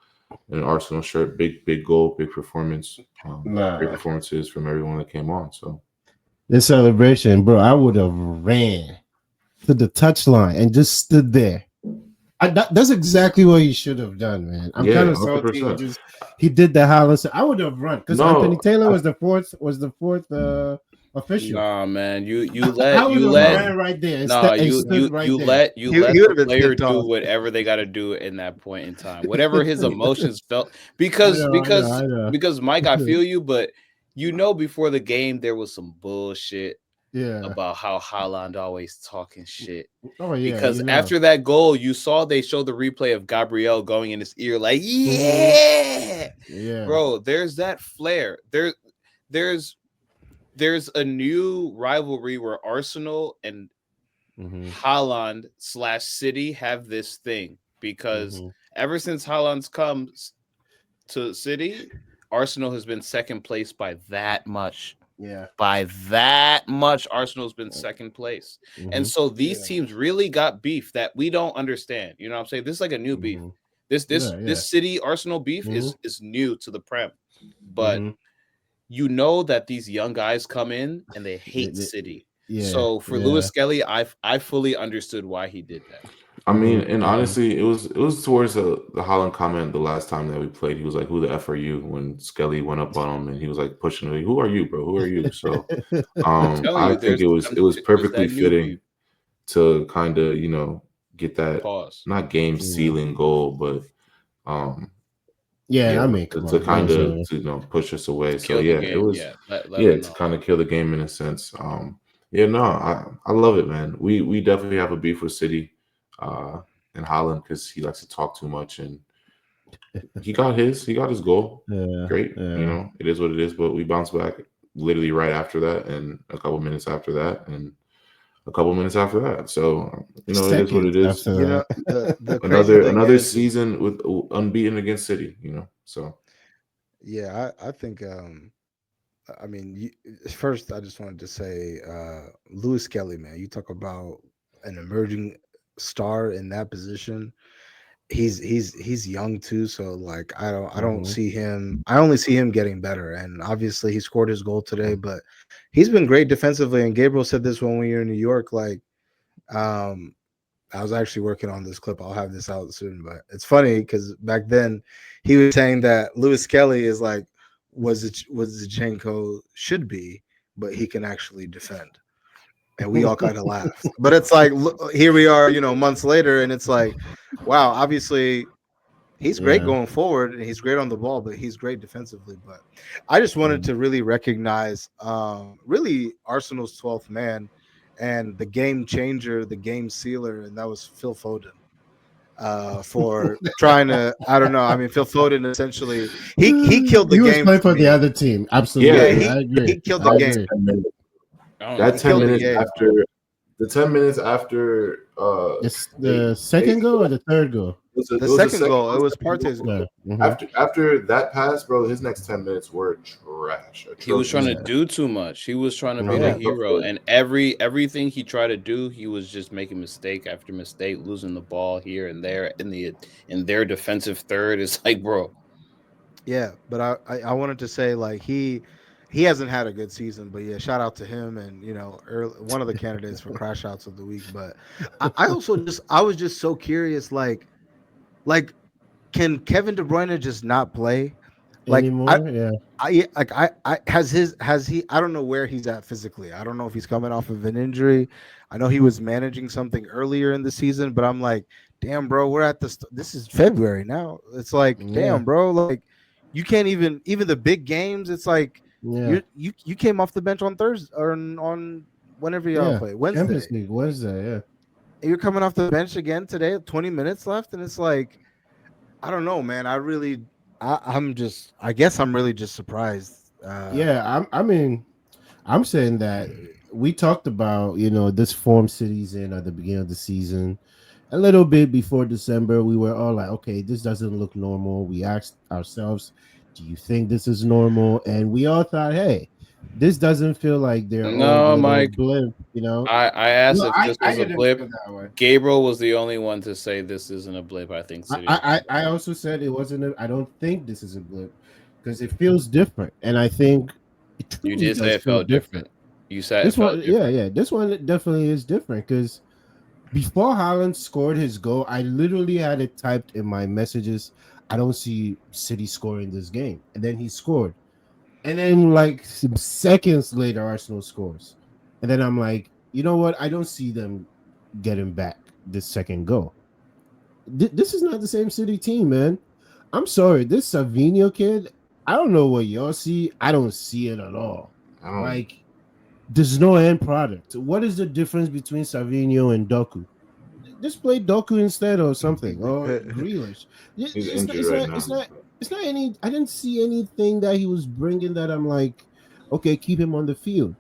in an Arsenal shirt. Big goal, big performance. Great performances from everyone that came on. So this celebration, bro, I would have ran to the touchline and just stood there. That's exactly what he should have done, man. I'm kind of salty. He did the holler. I would have run because Anthony Taylor was the fourth official. Nah, man, you let right there. You let the player do whatever they got to do in that point in time, whatever his emotions felt. Because Mike, I feel you, but you know, before the game there was some bullshit Yeah. about how Haaland always talking shit. Oh yeah, Because you know. after that goal, you saw they showed the replay of Gabriel going in his ear like, Hmm. yeah, Yeah. bro. There's that flair. There's there's a new rivalry where Arsenal and Hmm. Haaland slash City have this thing because Hmm. ever since Haaland's come to City, Arsenal has been second place by that much. Yeah. By that much, Arsenal's been second place. And Hmm. so these Yeah. teams really got beef that we don't understand. You know what I'm saying? This is like a new beef. Hmm. This this Yeah. Yeah. this City Arsenal beef Hmm. is new to the Prem. But Hmm. you know that these young guys come in and they They, hate they, City. yeah. So for Lewis Yeah. Skelly, I fully understood why he did that. I mean, Hmm. and Hmm. honestly, it was towards the Holland comment the last time that we played. He was like, "Who the f are you?" When Skelly went up on him, and he was like pushing me. Who are you, bro? Who are you? So, I'm telling I you, think it was there's perfectly that new beef. fitting to kind of get that Pause. not game Yeah. sealing goal, but um Yeah. yeah, I mean, come to on, kind guys. of to push us away. To So kill the yeah, it game. was Yeah. Let yeah them to know. kind of kill the game in a sense. Yeah, no, I love it, man. We definitely have a beef with City, uh, in Holland because he likes to talk too much, and he got his goal. Yeah. Great, Yeah. it is what it is. But we bounced back literally right after that, and a couple minutes after that, and a couple minutes after that. So it is what Seconds it is. after You know, that. the crazy thing Another is season with unbeaten against City. So yeah, I think I mean, first I just wanted to say Lewis Kelly, man, you talk about an emerging star in that position. He's young too, so like I don't Hmm. see him. I only see him getting better, and obviously he scored his goal today, but he's been great defensively. And Gabriel said this when we were in New York, like um I was actually working on this clip. I'll have this out soon, but it's funny because back then he was saying that Lewis Kelly is like was Zinchenko should be, but he can actually defend, and we all kind of laughed. But it's like look, here we are, months later, and it's like, wow, obviously he's great Yeah. going forward and he's great on the ball, but he's great defensively. But I just wanted Mhm. to really recognize really Arsenal's 12th man and the game changer, the game sealer, and that was Phil Foden. For trying to, I don't know. I mean, Phil Foden essentially he killed the He was game playing for for the me. other team. Yeah, yeah, Absolutely. I agree. he killed the I that game. agree. 10 minutes, I don't know. that He 10 killed the minutes game. after the 10 minutes after It's they the second goal or the third goal? The it was a second second goal, it was Partey's Yeah. goal. Hmm. after that pass, bro. His next 10 minutes were trash, He was trying to atrocious. Yeah. do too much. He was trying to be the Yeah, Hmm. hero, and everything he tried to do, he was just making mistake after mistake, losing the ball here and there in their defensive third. It's like, bro, yeah. But I wanted to say like he hasn't had a good season, but yeah, shout out to him and one of the candidates for crash outs of the week. But I also just I was just so curious, like can Kevin De Bruyne just not play? Like Anymore? Yeah. I has he I don't know where he's at physically. I don't know if he's coming off of an injury. I know he was managing something earlier in the season, but I'm like, damn, bro, we're at this is February now. It's like, Yeah. damn, bro, like you can't even the big games. It's like Yeah. you came off the bench on Thursday or on whenever y'all Yeah. play Wednesday. Champions League Wednesday. Yeah. And you're coming off the bench again today, 20 minutes left, and it's like I don't know, man. I'm just I guess I'm really just surprised. Yeah. I mean, I'm saying that we talked about, this form cities in at the beginning of the season. A little bit before December, we were all like, okay, this doesn't look normal. We asked ourselves, do you think this is normal? And we all thought, hey, this doesn't feel like their old no, little Mike. blimp, you know? I asked No, if I, this I was a didn't blip. feel that way. Gabriel was the only one to say this isn't a blip. I think I, City. I, I also said it wasn't, I don't think this is a blip because it feels different. And I think it You truly did say does it feel felt different. different. You said it This felt one, yeah, different. yeah. This one definitely is different because before Haaland scored his goal, I literally had it typed in my messages. I don't see City scoring this game, and then he scored, and then like some seconds later, Arsenal scores, and then I'm like, you know what? I don't see them getting back this second goal. This is not the same City team, man. I'm sorry, this Savinho kid. I don't know what y'all see. I don't see it at all. I don't. Like, there's no end product. What is the difference between Savinho and Doku? Just play Doku instead or something, or Grealish. He's It's not. injured It's right not. now. It's not. It's not any. I didn't see anything that he was bringing that I'm like, okay, keep him on the field,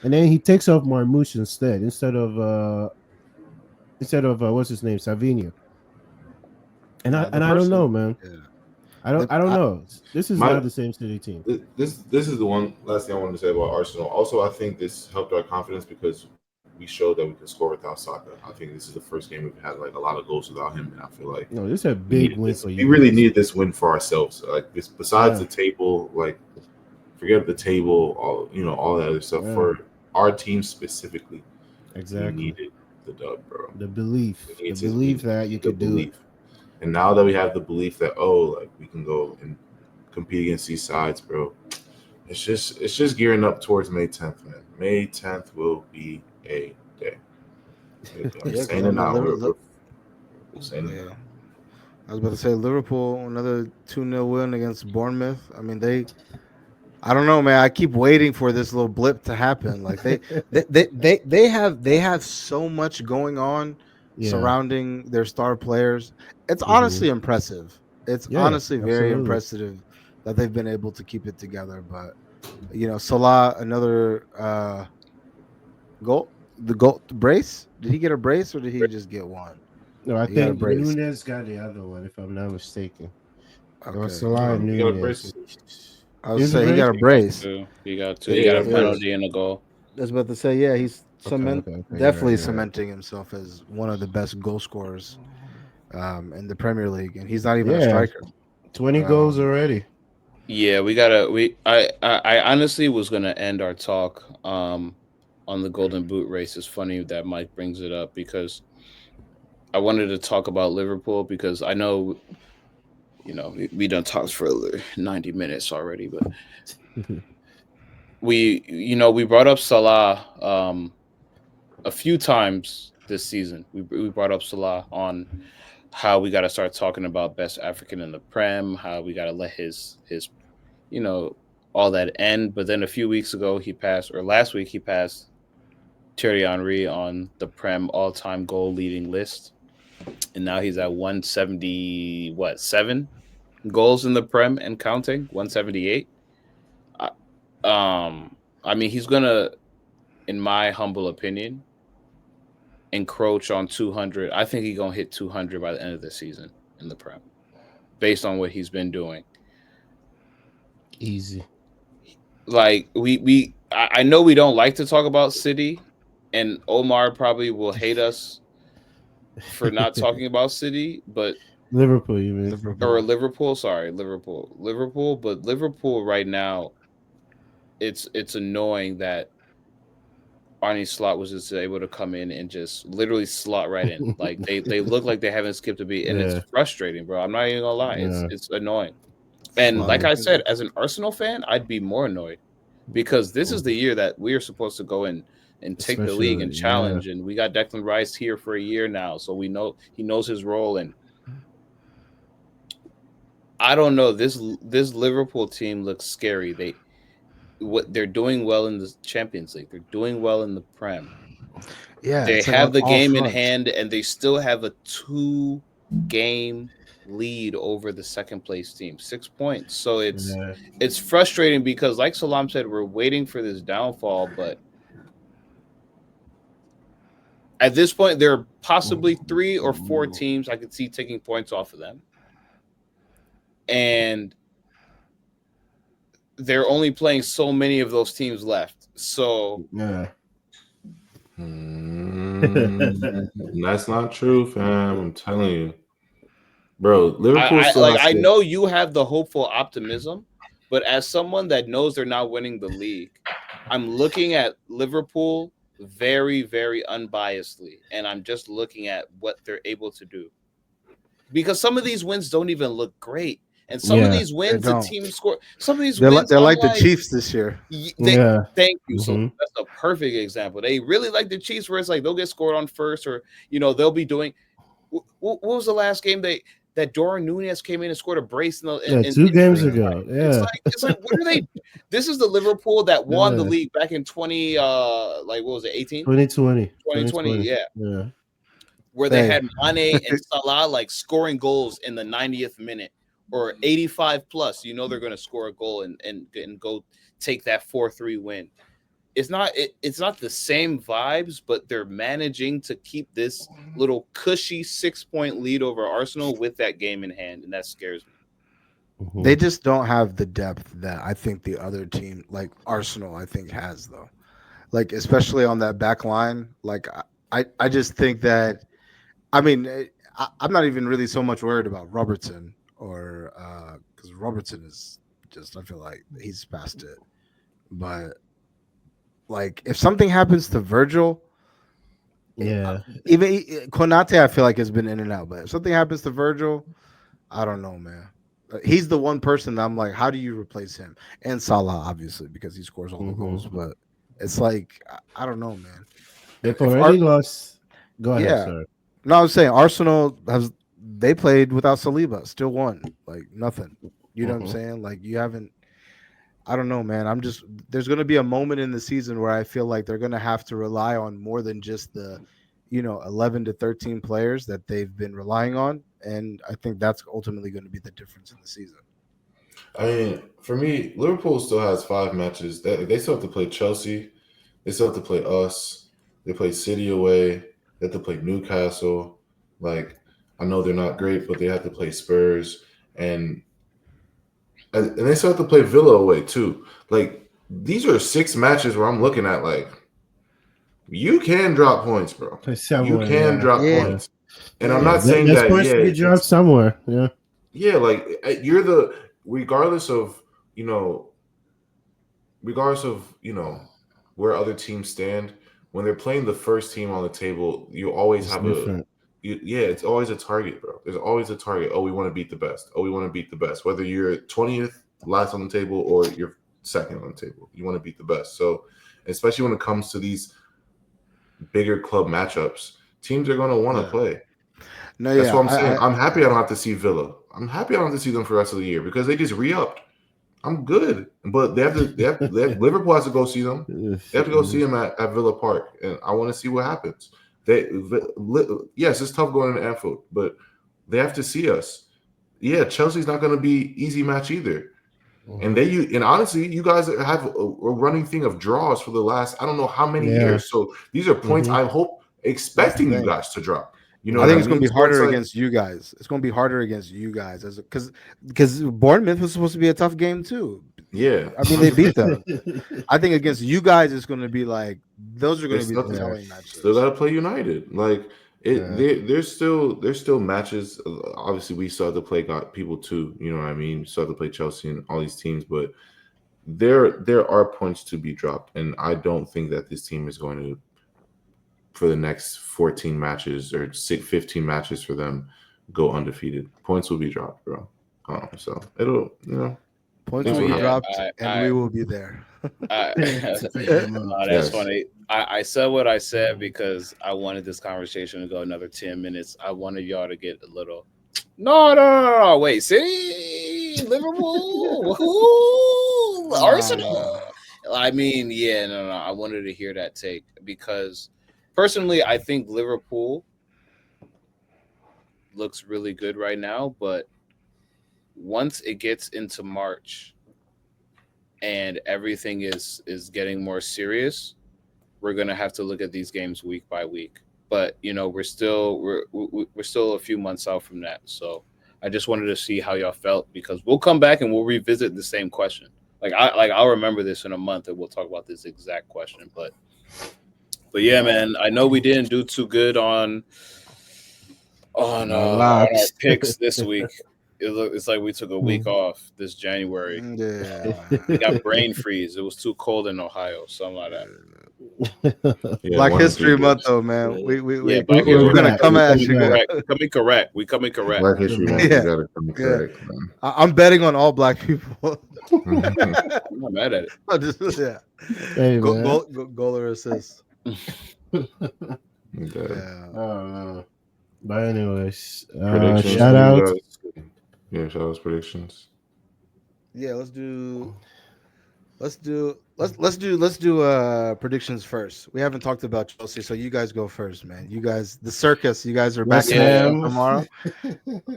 and then he takes off Marmouche instead of what's his name, Savinho, and I The and I don't know, person, man. yeah. I don't know. This is My not the same City team. this is the one last thing I wanted to say about Arsenal. Also, I think this helped our confidence because we showed that we can score without Saka. I think this is the first game we've had like a lot of goals without him, and I feel like No, this is a we big needed win this. for We you really guys. needed this win for ourselves. Like this, besides Yeah, the table, like forget the table, all that other stuff. yeah, For our team specifically, we exactly. needed the dub, bro. The We belief, the need to we belief that you need the could do it. belief, and now that we have the belief that like we can go and compete against these sides, bro. It's just gearing up towards May 10th, man. May 10th will be a day. I'm Yeah, because saying I it mean, now. We're saying it yeah, now. I was about to say Liverpool another 2-0 win against Bournemouth. I mean, I don't know, man. I keep waiting for this little blip to happen. Like they have so much going on Yeah. surrounding their star players. It's Hmm. honestly impressive. It's Yeah, honestly very absolutely. impressive that they've been able to keep it together. But Salah another goal. The goal brace. Did he get a brace or did he just get one? No, I He got a think brace. Nunez got the other one, if I'm not mistaken. It was Okay. Salah and You got a Nunez. brace. I was Here's a say he got brace. a He got brace. two. He got two. He got Yeah, a that's a Yeah. brace. penalty and a goal. I was about to say, yeah, he's Okay, okay, okay. You're right. definitely You're right. cementing himself as one of the best goal scorers in the Premier League, and he's not even a Yeah, striker. 20 goals Um, already. Yeah, we gotta. I honestly was gonna end our talk on the Golden Boot race. It's funny that Mike brings it up because I wanted to talk about Liverpool because I know we done talked for 90 minutes already, but we brought up Salah a few times this season. We brought up Salah on how we got to start talking about best African in the Prem, how we got to let his you know all that end. But then a few weeks ago he passed, or last week he passed Thierry Henry on the Prem all-time goal leading list, and now he's at 170 7 goals in the Prem and counting 178. I- I mean he's gonna, in my humble opinion, encroach on 200. I think he's gonna hit 200 by the end of the season in the Prem, based on what he's been doing. Easy. Like I know we don't like to talk about City, and Omar probably will hate us for not talking about City, but Liverpool, you mean? or Liverpool. Liverpool. Sorry, Liverpool. But Liverpool right now, it's annoying that Arnie Slot was just able to come in and just literally slot right in. Like they look like they haven't skipped a beat, and it's Yeah, frustrating, bro. I'm not even gonna lie. It's yeah. it's annoying. And like Mhm. I said, as an Arsenal fan, I'd be more annoyed because this is the year that we are supposed to go in and take the league Especially, and yeah. challenge. And we got Declan Rice here for a year now, so we know he knows his role. And I don't know, this Liverpool team looks scary. They're doing well in the Champions League. They're doing well in the Prem. Yeah, They it's like on have the all game in fronts. hand, and they still have a 2 game lead over the second place team, 6 points. So Yeah. it's frustrating because, like Salam said, we're waiting for this downfall. But at this point, there are possibly 3 or 4 teams I could see taking points off of them, and they're only playing so many of those teams left. So Yeah. That's not true, fam. I'm telling you, bro. Liverpool I still like has I to. know you have the hopeful optimism, but as someone that knows they're not winning the league, I'm looking at Liverpool very, very unbiasedly, and I'm just looking at what they're able to do. Because some of these wins don't even look great. And some of Yeah. these They wins, the don't. team score. Some of these They're like wins, they're I'm like the like, Chiefs this year. they Yeah. thank you. So Hmm. that's a perfect example. They really like the Chiefs, where it's like they'll get scored on first, or they'll be doing. What was the last game that Doran Nunez came in and scored a brace Yeah, in 2 games Yeah. ago. it's Yeah. like what are they? This is the Liverpool that won the Yeah. league back in 20 like what was it, 18? 2020. 2020, 2020. yeah. Yeah. Where they Hey, had Mane and Salah like scoring goals in the 90th minute or 85 plus. You know they're going to score a goal and go take that 4-3 win. It's not the same vibes, but they're managing to keep this little cushy 6-point lead over Arsenal with that game in hand, and that scares me. they Mhm. just don't have the depth that I think the other team, like Arsenal, I think has though. Like especially on that back line. Like I just think that I mean I'm not even really so much worried about Robertson or because Robertson is just I feel like he's past it. But like if something happens to Virgil, Yeah. even Konate, I feel like has been in and out. But if something happens to Virgil, I don't know, man. He's the one person that I'm like, how do you replace him? And Salah, obviously, because he scores all the Hmm. goals. But it's like I don't know, man. They've If already lost. Go ahead, yeah, sir. no, I was saying Arsenal has they played without Saliba, still won, like nothing. You know what I'm Hmm. saying? Like you haven't. I don't know, man. I'm just there's going to be a moment in the season where I feel like they're going to have to rely on more than just the, 11 to 13 players that they've been relying on, and I think that's ultimately going to be the difference in the season. I mean, for me, Liverpool still has 5 matches. They still have to play Chelsea. They still have to play us. They play City away. They have to play Newcastle. Like, I know they're not great, but they have to play Spurs. And and they still have to play Villa away, too. Like, these are 6 matches where I'm looking at, like, you can drop points, bro. Play You somewhere. can Yeah. drop Yeah, Yeah. points. And I'm yeah, not Yeah. saying There's that, points to yeah, be dropped it's, somewhere. Yeah. yeah, like, you're the, regardless of, you know, where other teams stand, when they're playing the first team on the table, you always It's have different. yeah, it's always a target, bro. There's always a target. Oh, we want to beat the best. Oh, we want to beat the best. Whether you're 20th last on the table or you're second on the table, you want to beat the best. So, especially when it comes to these bigger club matchups, teams are going to want to yeah. play. No, That's yeah, what I'm saying. I'm happy I yeah, don't have to see Villa. I'm happy I don't have to see them for the rest of the year because they just re-upped. I'm good, but Liverpool has to go see them. They have to go see them at Villa Park, and I want to see what happens. Yes, it's tough going into Anfield, but they have to see us. Yeah, Chelsea's not going to be easy match either. And Mhm. and honestly, you guys have a running thing of draws for the last I don't know how many Yeah. years. So these are points Hmm. I hope that's the expecting you thing. guys to drop. You know I what think I Yeah. it's going mean? to be So it's harder like against you guys. It's going to be harder against you guys as because Bournemouth was supposed to be a tough game too. yeah, I mean, they beat them. I think against you guys, it's going to be like those are they going to be the still Yeah. telling still got matches. to play United. Like Yeah. there's still matches. Obviously, we still have to play got people too. You know what I mean? We still have to play Chelsea and all these teams, but there are points to be dropped, and I don't think that this team is going to for the next 14 matches or 15 matches for them go undefeated. Points will be dropped, bro. So it'll Points things will No, will be yeah, happen. dropped, and we will be there. I To pick them up. no, that's Yes. funny. I said what I said because I wanted this conversation to go another 10 minutes. I wanted y'all to get a little. No. Wait, City, Liverpool, woohoo, Nah, Arsenal. nah. I mean, yeah, no. I wanted to hear that take because personally, I think Liverpool looks really good right now. But once it gets into March and everything is getting more serious, we're gonna have to look at these games week by week. But we're still a few months out from that. So I just wanted to see how y'all felt because we'll come back and we'll revisit the same question. I'll remember this in a month and we'll talk about this exact question. But yeah, man, I know we didn't do too good on our Locks. picks this week. It's like we took a week off this January. Yeah, We got man. brain freeze. It was too cold in Ohio, something like that. Yeah, Black one of the three History Month, did. though, man. We we Yeah, we Black we're We're History gonna Month. back. come We at coming you guys. correct. We coming correct. We coming correct. Black We're History back. Month, we Yeah, gotta come yeah. correct, man. I'm betting on all black people. I'm not mad at it. Yeah. Hey, man. Goal or assist. Okay. Yeah. But anyways, Predictions shout for you out. guys. Yeah, shoutouts predictions. Yeah, let's do predictions first. We haven't talked about Chelsea, so you guys go first, man. You guys, the circus. You guys are back West in Yeah, action Ham tomorrow.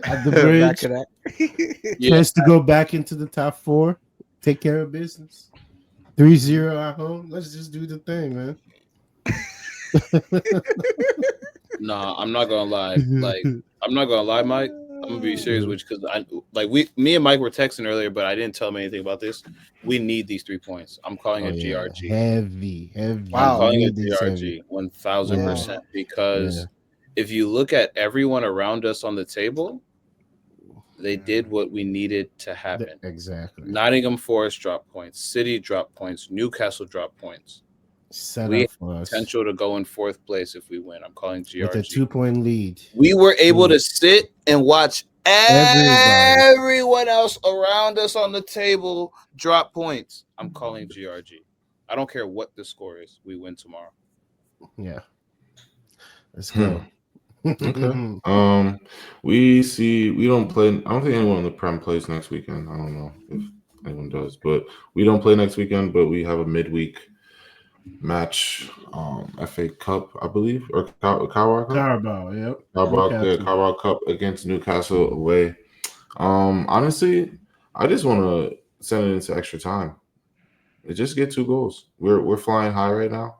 at the Back bridge. in action. yeah. Chance to go back into the top four. Take care of business. 3-0 at home. Let's just do the thing, man. Nah, I'm not gonna lie. Like, I'm not gonna lie, Mike. I'm gonna be serious with you because me and Mike were texting earlier, but I didn't tell him anything about this. We need these 3 points. I'm calling Oh it yeah, GRG. heavy, heavy. I'm We Wow. calling it need this heavy. GRG one thousand Yeah, Wow. percent yeah. because if you look at everyone around us on the table, they did what we needed to happen. Exactly. Nottingham Forest dropped points, City dropped points, Newcastle dropped points. Set We have up for us potential to go in fourth place if we win. I'm calling with a GRG. 2-point lead. We were able Mm. to sit and watch Everybody. everyone else around us on the table drop points. I'm calling GRG. I don't care what the score is. We win tomorrow. Yeah, let's Hmm. go. Okay. We don't play. I don't think anyone in the Prem plays next weekend. I don't know if anyone does, but we don't play next weekend. But we have a midweek match, FA Cup, I believe, or Carabao Cup. Carabao, yep. Newcastle. Carabao Cup against Newcastle away. Honestly, I just want to send it into extra time. Just get 2 goals. We're flying high right now.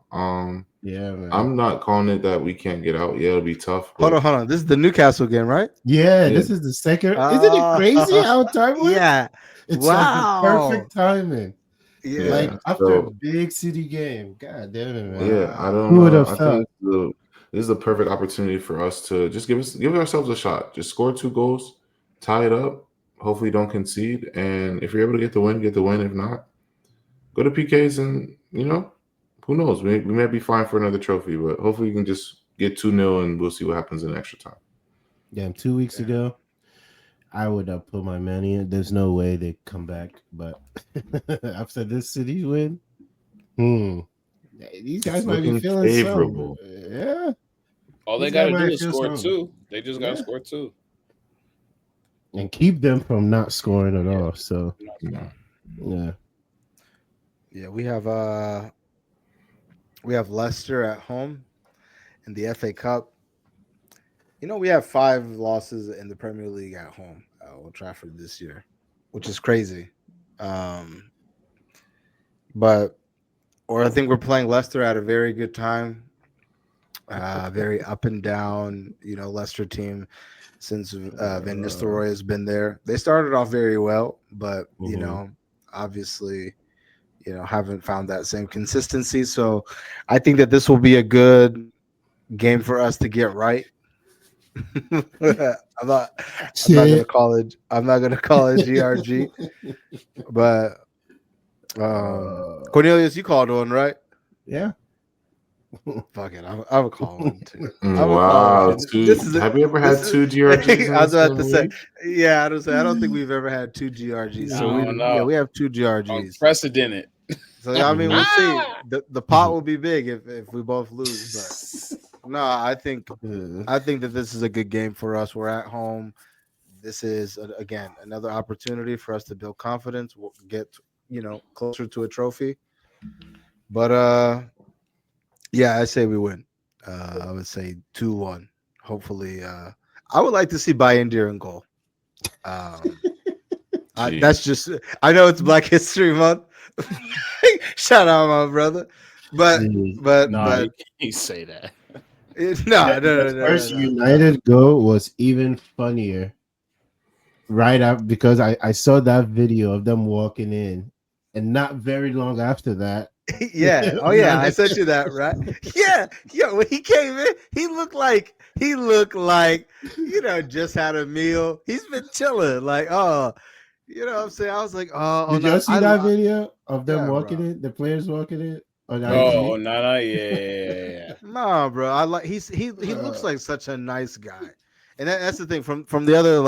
Yeah, man. I'm not calling it that we can't get out. Yeah, it'll be tough, Hold but on, hold on. This is the Newcastle game, right? Yeah, yeah, this is the second. Isn't it crazy Oh, how time went? yeah. It's like the Wow. perfect timing. Yeah. Like yeah. after a So big city game. God damn it, man. yeah, I Wow. don't Who would know. have I think thought? this is the perfect opportunity for us to just give ourselves a shot. Just score 2 goals, tie it up. Hopefully, don't concede. And if you're able to get the win, get the win. If not, go to PKs and who knows? We may be fine for another trophy, but hopefully, we can just get 2-0 and we'll see what happens in extra time. Damn, 2 weeks Yeah. ago, I would have put my money in. There's no way they come back. But after this city win, these guys It's might be looking feeling some. favorable. Yeah, All they these got guys to do might is feel score something. two. They just got to Yeah, score two. and keep them from not scoring at Yeah. all. So Yeah. yeah, Yeah, we have Leicester at home in the FA Cup. We have 5 losses in the Premier League at home at Old Trafford this year, which is crazy. Um, but or I think we're playing Leicester at a very good time. Very up and down, Leicester team since Van Nistelrooy has been there. They started off very well, but mhm. obviously, haven't found that same consistency. So I think that this will be a good game for us to get right. I'm not I'm not gonna Shit. call it GRG, but Cornelius, you called one, right? Yeah. Fuck it, I'm call one too. I'm gonna call one Wow. too. Two. This is Have you ever this had is. 2 GRGs in I the was about same to say, week? yeah. I don't think we've ever had 2 GRGs. So I we don't yeah know. we have 2 GRGs. Unprecedented. So I mean we'll see. The pot will be big if we both lose, but no, I think that this is a good game for us. We're at home. This is again another opportunity for us to build confidence. We'll get closer to a trophy. But yeah, I say we win. I would say 2-1. Hopefully, I would like to see Bayindir in goal. Um, that's Jeez. just. I know it's Black History Month. Shout out, my brother. But but Nah, you but can't say that. no, no, The no, no, no, first no, no. United goal was even funnier. Right up because I saw that video of them walking in, and not very long after that, Yeah. Oh yeah, I sent you that, right? Yeah. Yeah. When he came in, he looked like just had a meal. He's been chilling. Like, oh, what I'm saying? I was like, oh Did no, y'all see that video of them yeah, walking bro. in, the players walking in on Oh, IG? nah, yeah. Nah, bro. I like he looks Uh, like such a nice guy. And that's the thing from the other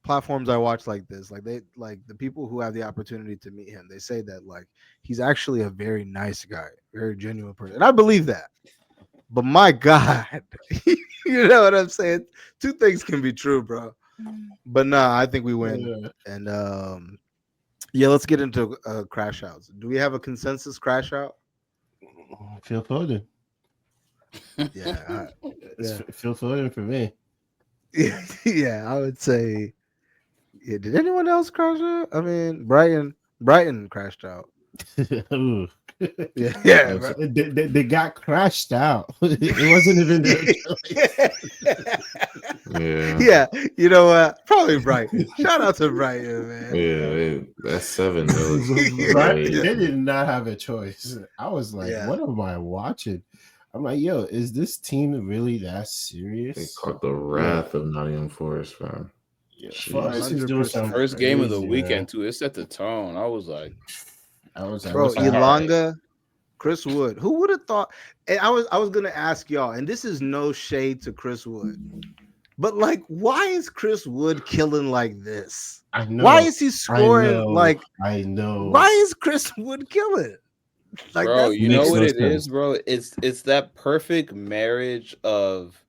platforms I watch like this, like they like the people who have the opportunity to meet him, they say that like he's actually a very nice guy, very genuine person. And I believe that. But my God, you know what I'm saying? Two things can be true, bro. But nah, I think we win. Yeah. And yeah, let's get into crash outs. Do we have a consensus crash out? Phil Foden. Yeah, It's yeah, Phil Foden for me. yeah. I would say. Yeah. Did anyone else crash out? I mean, Brighton crashed out. Ooh. Yeah, yeah, Oh, bro. so they got crashed out. It wasn't even their choice. Yeah, Yeah, you know what? Probably Brighton. Shout out to Brighton, man. yeah. That 7 that was Right? great. They did not have a choice. I was like, Yeah, what am I watching? I'm like, yo, is this team really that They serious? caught the Yeah, wrath of Nottingham Forest, fam. yeah. Forrest Jeez. is doing 100%. something First game of the crazy, man. weekend too. It set the tone. I was like, I bro. was all happy. right. Elanga, Chris Wood. Who would have thought? And I was gonna ask y'all, and this is no shade to Chris Wood, but like, why is Chris Wood killing like this? I Why know, is he I scoring know, like? I know. Why is Chris Wood killing? Like Bro, that's you know Makes what no it is, sense. bro? It's that perfect marriage of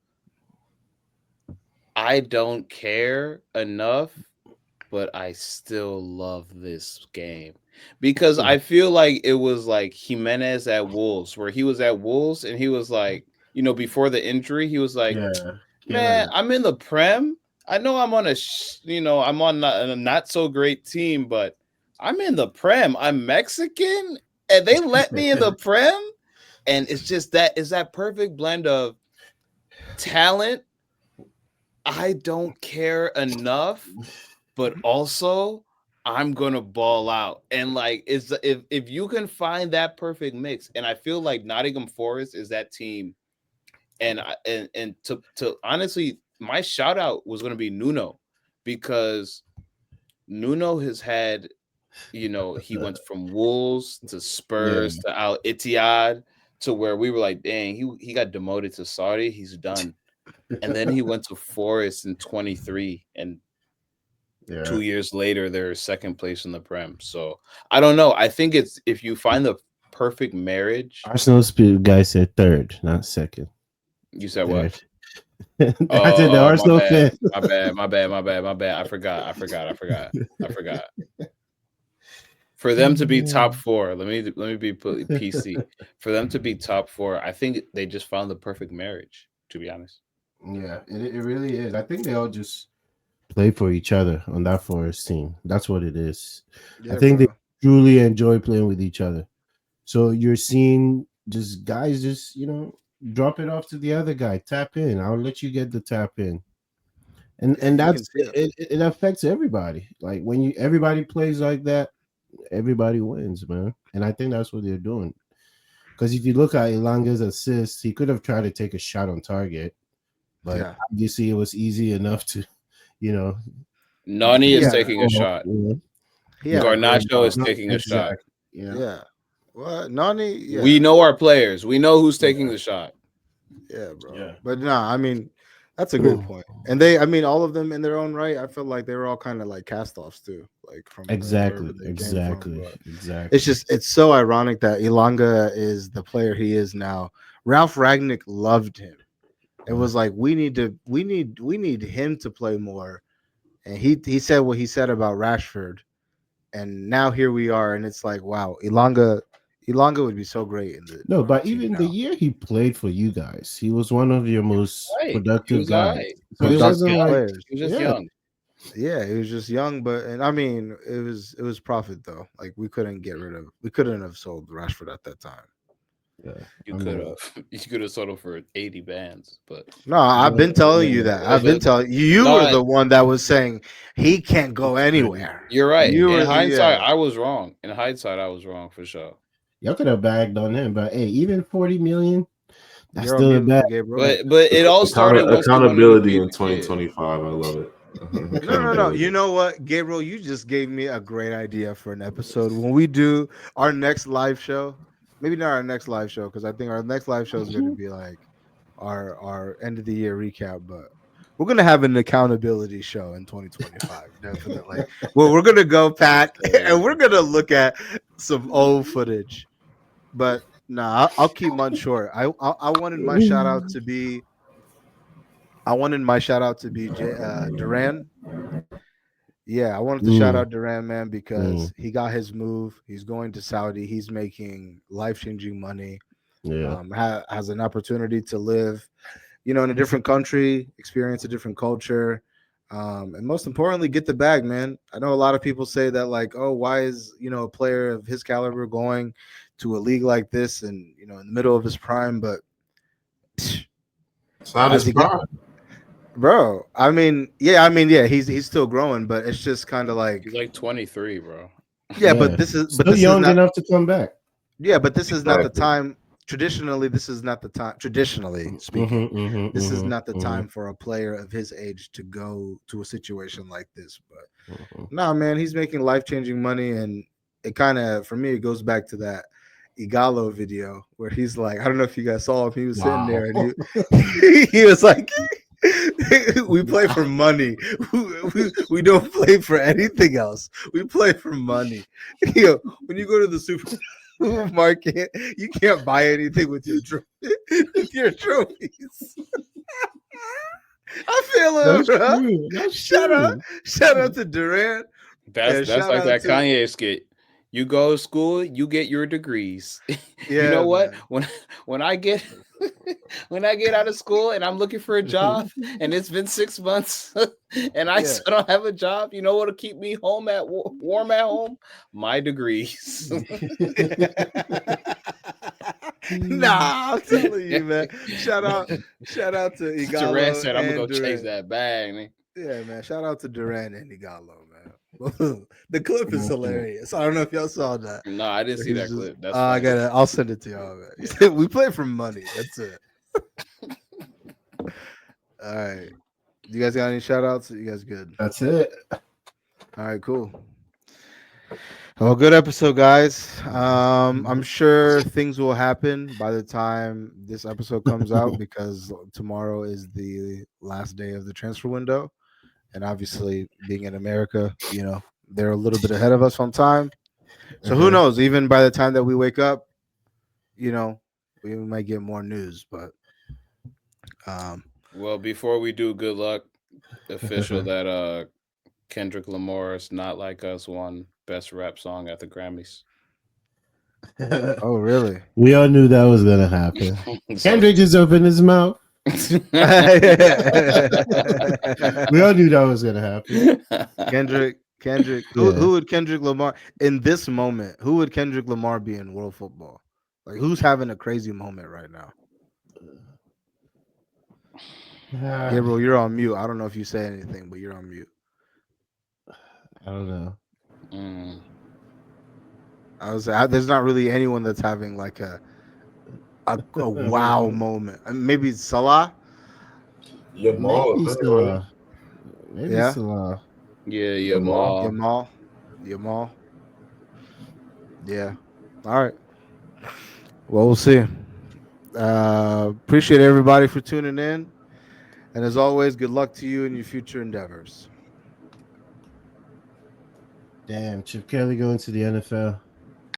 I don't care enough, but I still love this game. Because I feel like it was like Jimenez at Wolves, where he was at Wolves and he was like, before the injury, he was like, Yeah, killing man, it. I'm in the Prem. I know I'm on I'm on a not so great team, but I'm in the Prem. I'm Mexican, and they let me in the Prem, and it's just that is that perfect blend of talent. I don't care enough, but also I'm gonna ball out. And like, it's if you can find that perfect mix, and I feel like Nottingham Forest is that team. And to honestly, my shout out was going to be Nuno, because Nuno has had, he went from Wolves to Yeah. Spurs to Al Ittihad, to where we were like, dang, he got demoted to Saudi, he's done. And then he went to Forest in 23, and Yeah. 2 years later they're second place in the Prem. So I don't know. I think it's if you find the perfect marriage. Arsenal guy said third, not second. You said what? Third. I said the My Arsenal bad. fan. My bad. I forgot. For them to be top four, let me be PC. For them to be top four, I think they just found the perfect marriage, to be honest. Yeah, it really is. I think they all just play for each other on that Forest team. That's what it is. I yeah, think they bro. truly enjoy playing with each other. So you're seeing just guys just, drop it off to the other guy, tap in. I'll let you get the tap in. Yeah, And you can that's see it. it affects everybody. Like when you everybody plays like that, everybody wins, man. And I think that's what they're doing. Because if you look at Elanga's assist, he could have tried to take a shot on target, but Yeah, obviously it was easy enough to, you know, Nani he is had a taking a shot. he had No, a great Garnacho shot. is taking a shot. exactly. Yeah. Yeah. What Nani? We Yeah, know our players. We know who's taking Yeah. the shot. yeah, bro. Yeah. But nah, I mean, that's a great point. And they, I mean, all of them in their own right. I feel like they were all kind of like cast-offs too, like from wherever Exactly. they came from. Exactly. But it's Exactly. just it's so ironic that Ilanga is the player he is now. Ralph Ragnick loved him. It was like we need him to play more. And he said what he said about Rashford, and now here we are, and it's like wow, Ilanga would be so great No, on our but team even the now. year he played for you guys, he was one of your most Right. He productive was all guys. right. So He it was just wasn't Productive young. like, players. He was just yeah, young. Yeah, he was just young, but and I mean it was profit though. Like we couldn't have sold Rashford at that time. yeah. You I could mean, have. You could have sold him for 80 bands, but No, I've yeah, been telling you yeah. that. I've been but telling you. You were no, the one that was saying he can't go It's crazy. anywhere. you're right. You In were the hindsight, yeah. I was wrong. In hindsight, I was wrong for sure. Y'all could have bagged on him, but hey, even 40 million, that's You're on still a mute, bag. Gabriel. But it all started once he wanted to Accountability be in the kid. 2025. I love it. No. You Accountability. know what, Gabriel? You just gave me a great idea for an episode when we do our next live show. Maybe not our next live show because I think our next live show is going to be like our end of the year recap. But we're gonna have an accountability show in 2025, definitely. Well, we're gonna go back and we're gonna look at some old footage. But nah, I'll keep mine short. I wanted my shout out to be I wanted my shout out to be Duran. Yeah, I wanted to shout Mm, out Durant, man, mm, because he got his move. He's going to Saudi. He's making life changing money. yeah. Has an opportunity to live, in a different country, experience a different culture, and most importantly, get the bag, man. I know a lot of people say that, like, oh, why is a player of his caliber going to a league like this, and in the middle of his prime, but It's not as his he get, prime. bro, yeah, he's still growing, but it's just kind of He's like, like 23, bro. yeah, but Yeah. this is, but Still this is young not. enough to come back. Yeah, but this is not the Exactly. time. Traditionally, this is not the time. Traditionally speaking, this is not the time for a player of his age to go to a situation like this. But nah, man, he's making life changing money, and it kind of, for me, it goes back to that Igalo video where he's like, I don't know if you guys saw him. He was sitting Wow. there, and he was like, "We play for Wow. money. We don't play for anything else. We play for money." When you go to the supermarket, you can't buy anything with your with your trophies. I feel it, That's bro. true. That's Shout out, true. shout out to Durant, That's and that's shout like out that to Kanye skit. You go to school, you get your degrees. You know yeah, what? man. When I get when I get out of school and I'm looking for a job and it's been 6 months and I Yeah. still don't have a job, you know what'll keep me home at warm at home? My degrees. Nah, I'm telling you, man. Shout out to Durant Igalo said, "I'm gonna and go chase Durant. that bag, man." Yeah, man. Shout out to Durant and Igalo, man. The clip is Mhm. hilarious. I don't know if y'all saw that. No, I didn't Where see he's that just, clip. That's funny. I'll send it to y'all, man. He Yeah. said, we play for money. That's it. All right. You guys got any shout outs? You guys good? That's it. All right, cool. Well, good episode, guys. I'm sure things will happen by the time this episode comes out because tomorrow is the last day of the transfer window. And obviously, being in America, they're a little bit ahead of us on time. So who Uh-huh. knows? Even by the time that we wake up, you know, we might get more news. But um, Well, before we do, good luck. Official that Kendrick Lamar's "Not Like Us" won Best Rap Song at the Grammys. oh really? We all knew that was gonna happen. So Kendrick just opened his mouth. We all knew that was gonna happen. Kendrick. Who Yeah. who would Kendrick Lamar in this moment? Who would Kendrick Lamar be in world football? Like who's having a crazy moment right now? I Gabriel, you're on mute. I don't know if you say anything, but you're on mute. don't know. Mm. There's not really anyone that's having like a wow moment. Maybe Salah. Yamal, Maybe if anybody. Salah. Maybe Yeah, Salah. Yeah, yeah, Yamal. Ma. Yamal. Yeah. All right. Well, we'll see. Appreciate everybody for tuning in, and as always, good luck to you in your future endeavors. Damn, Chip Kelly going to the NFL.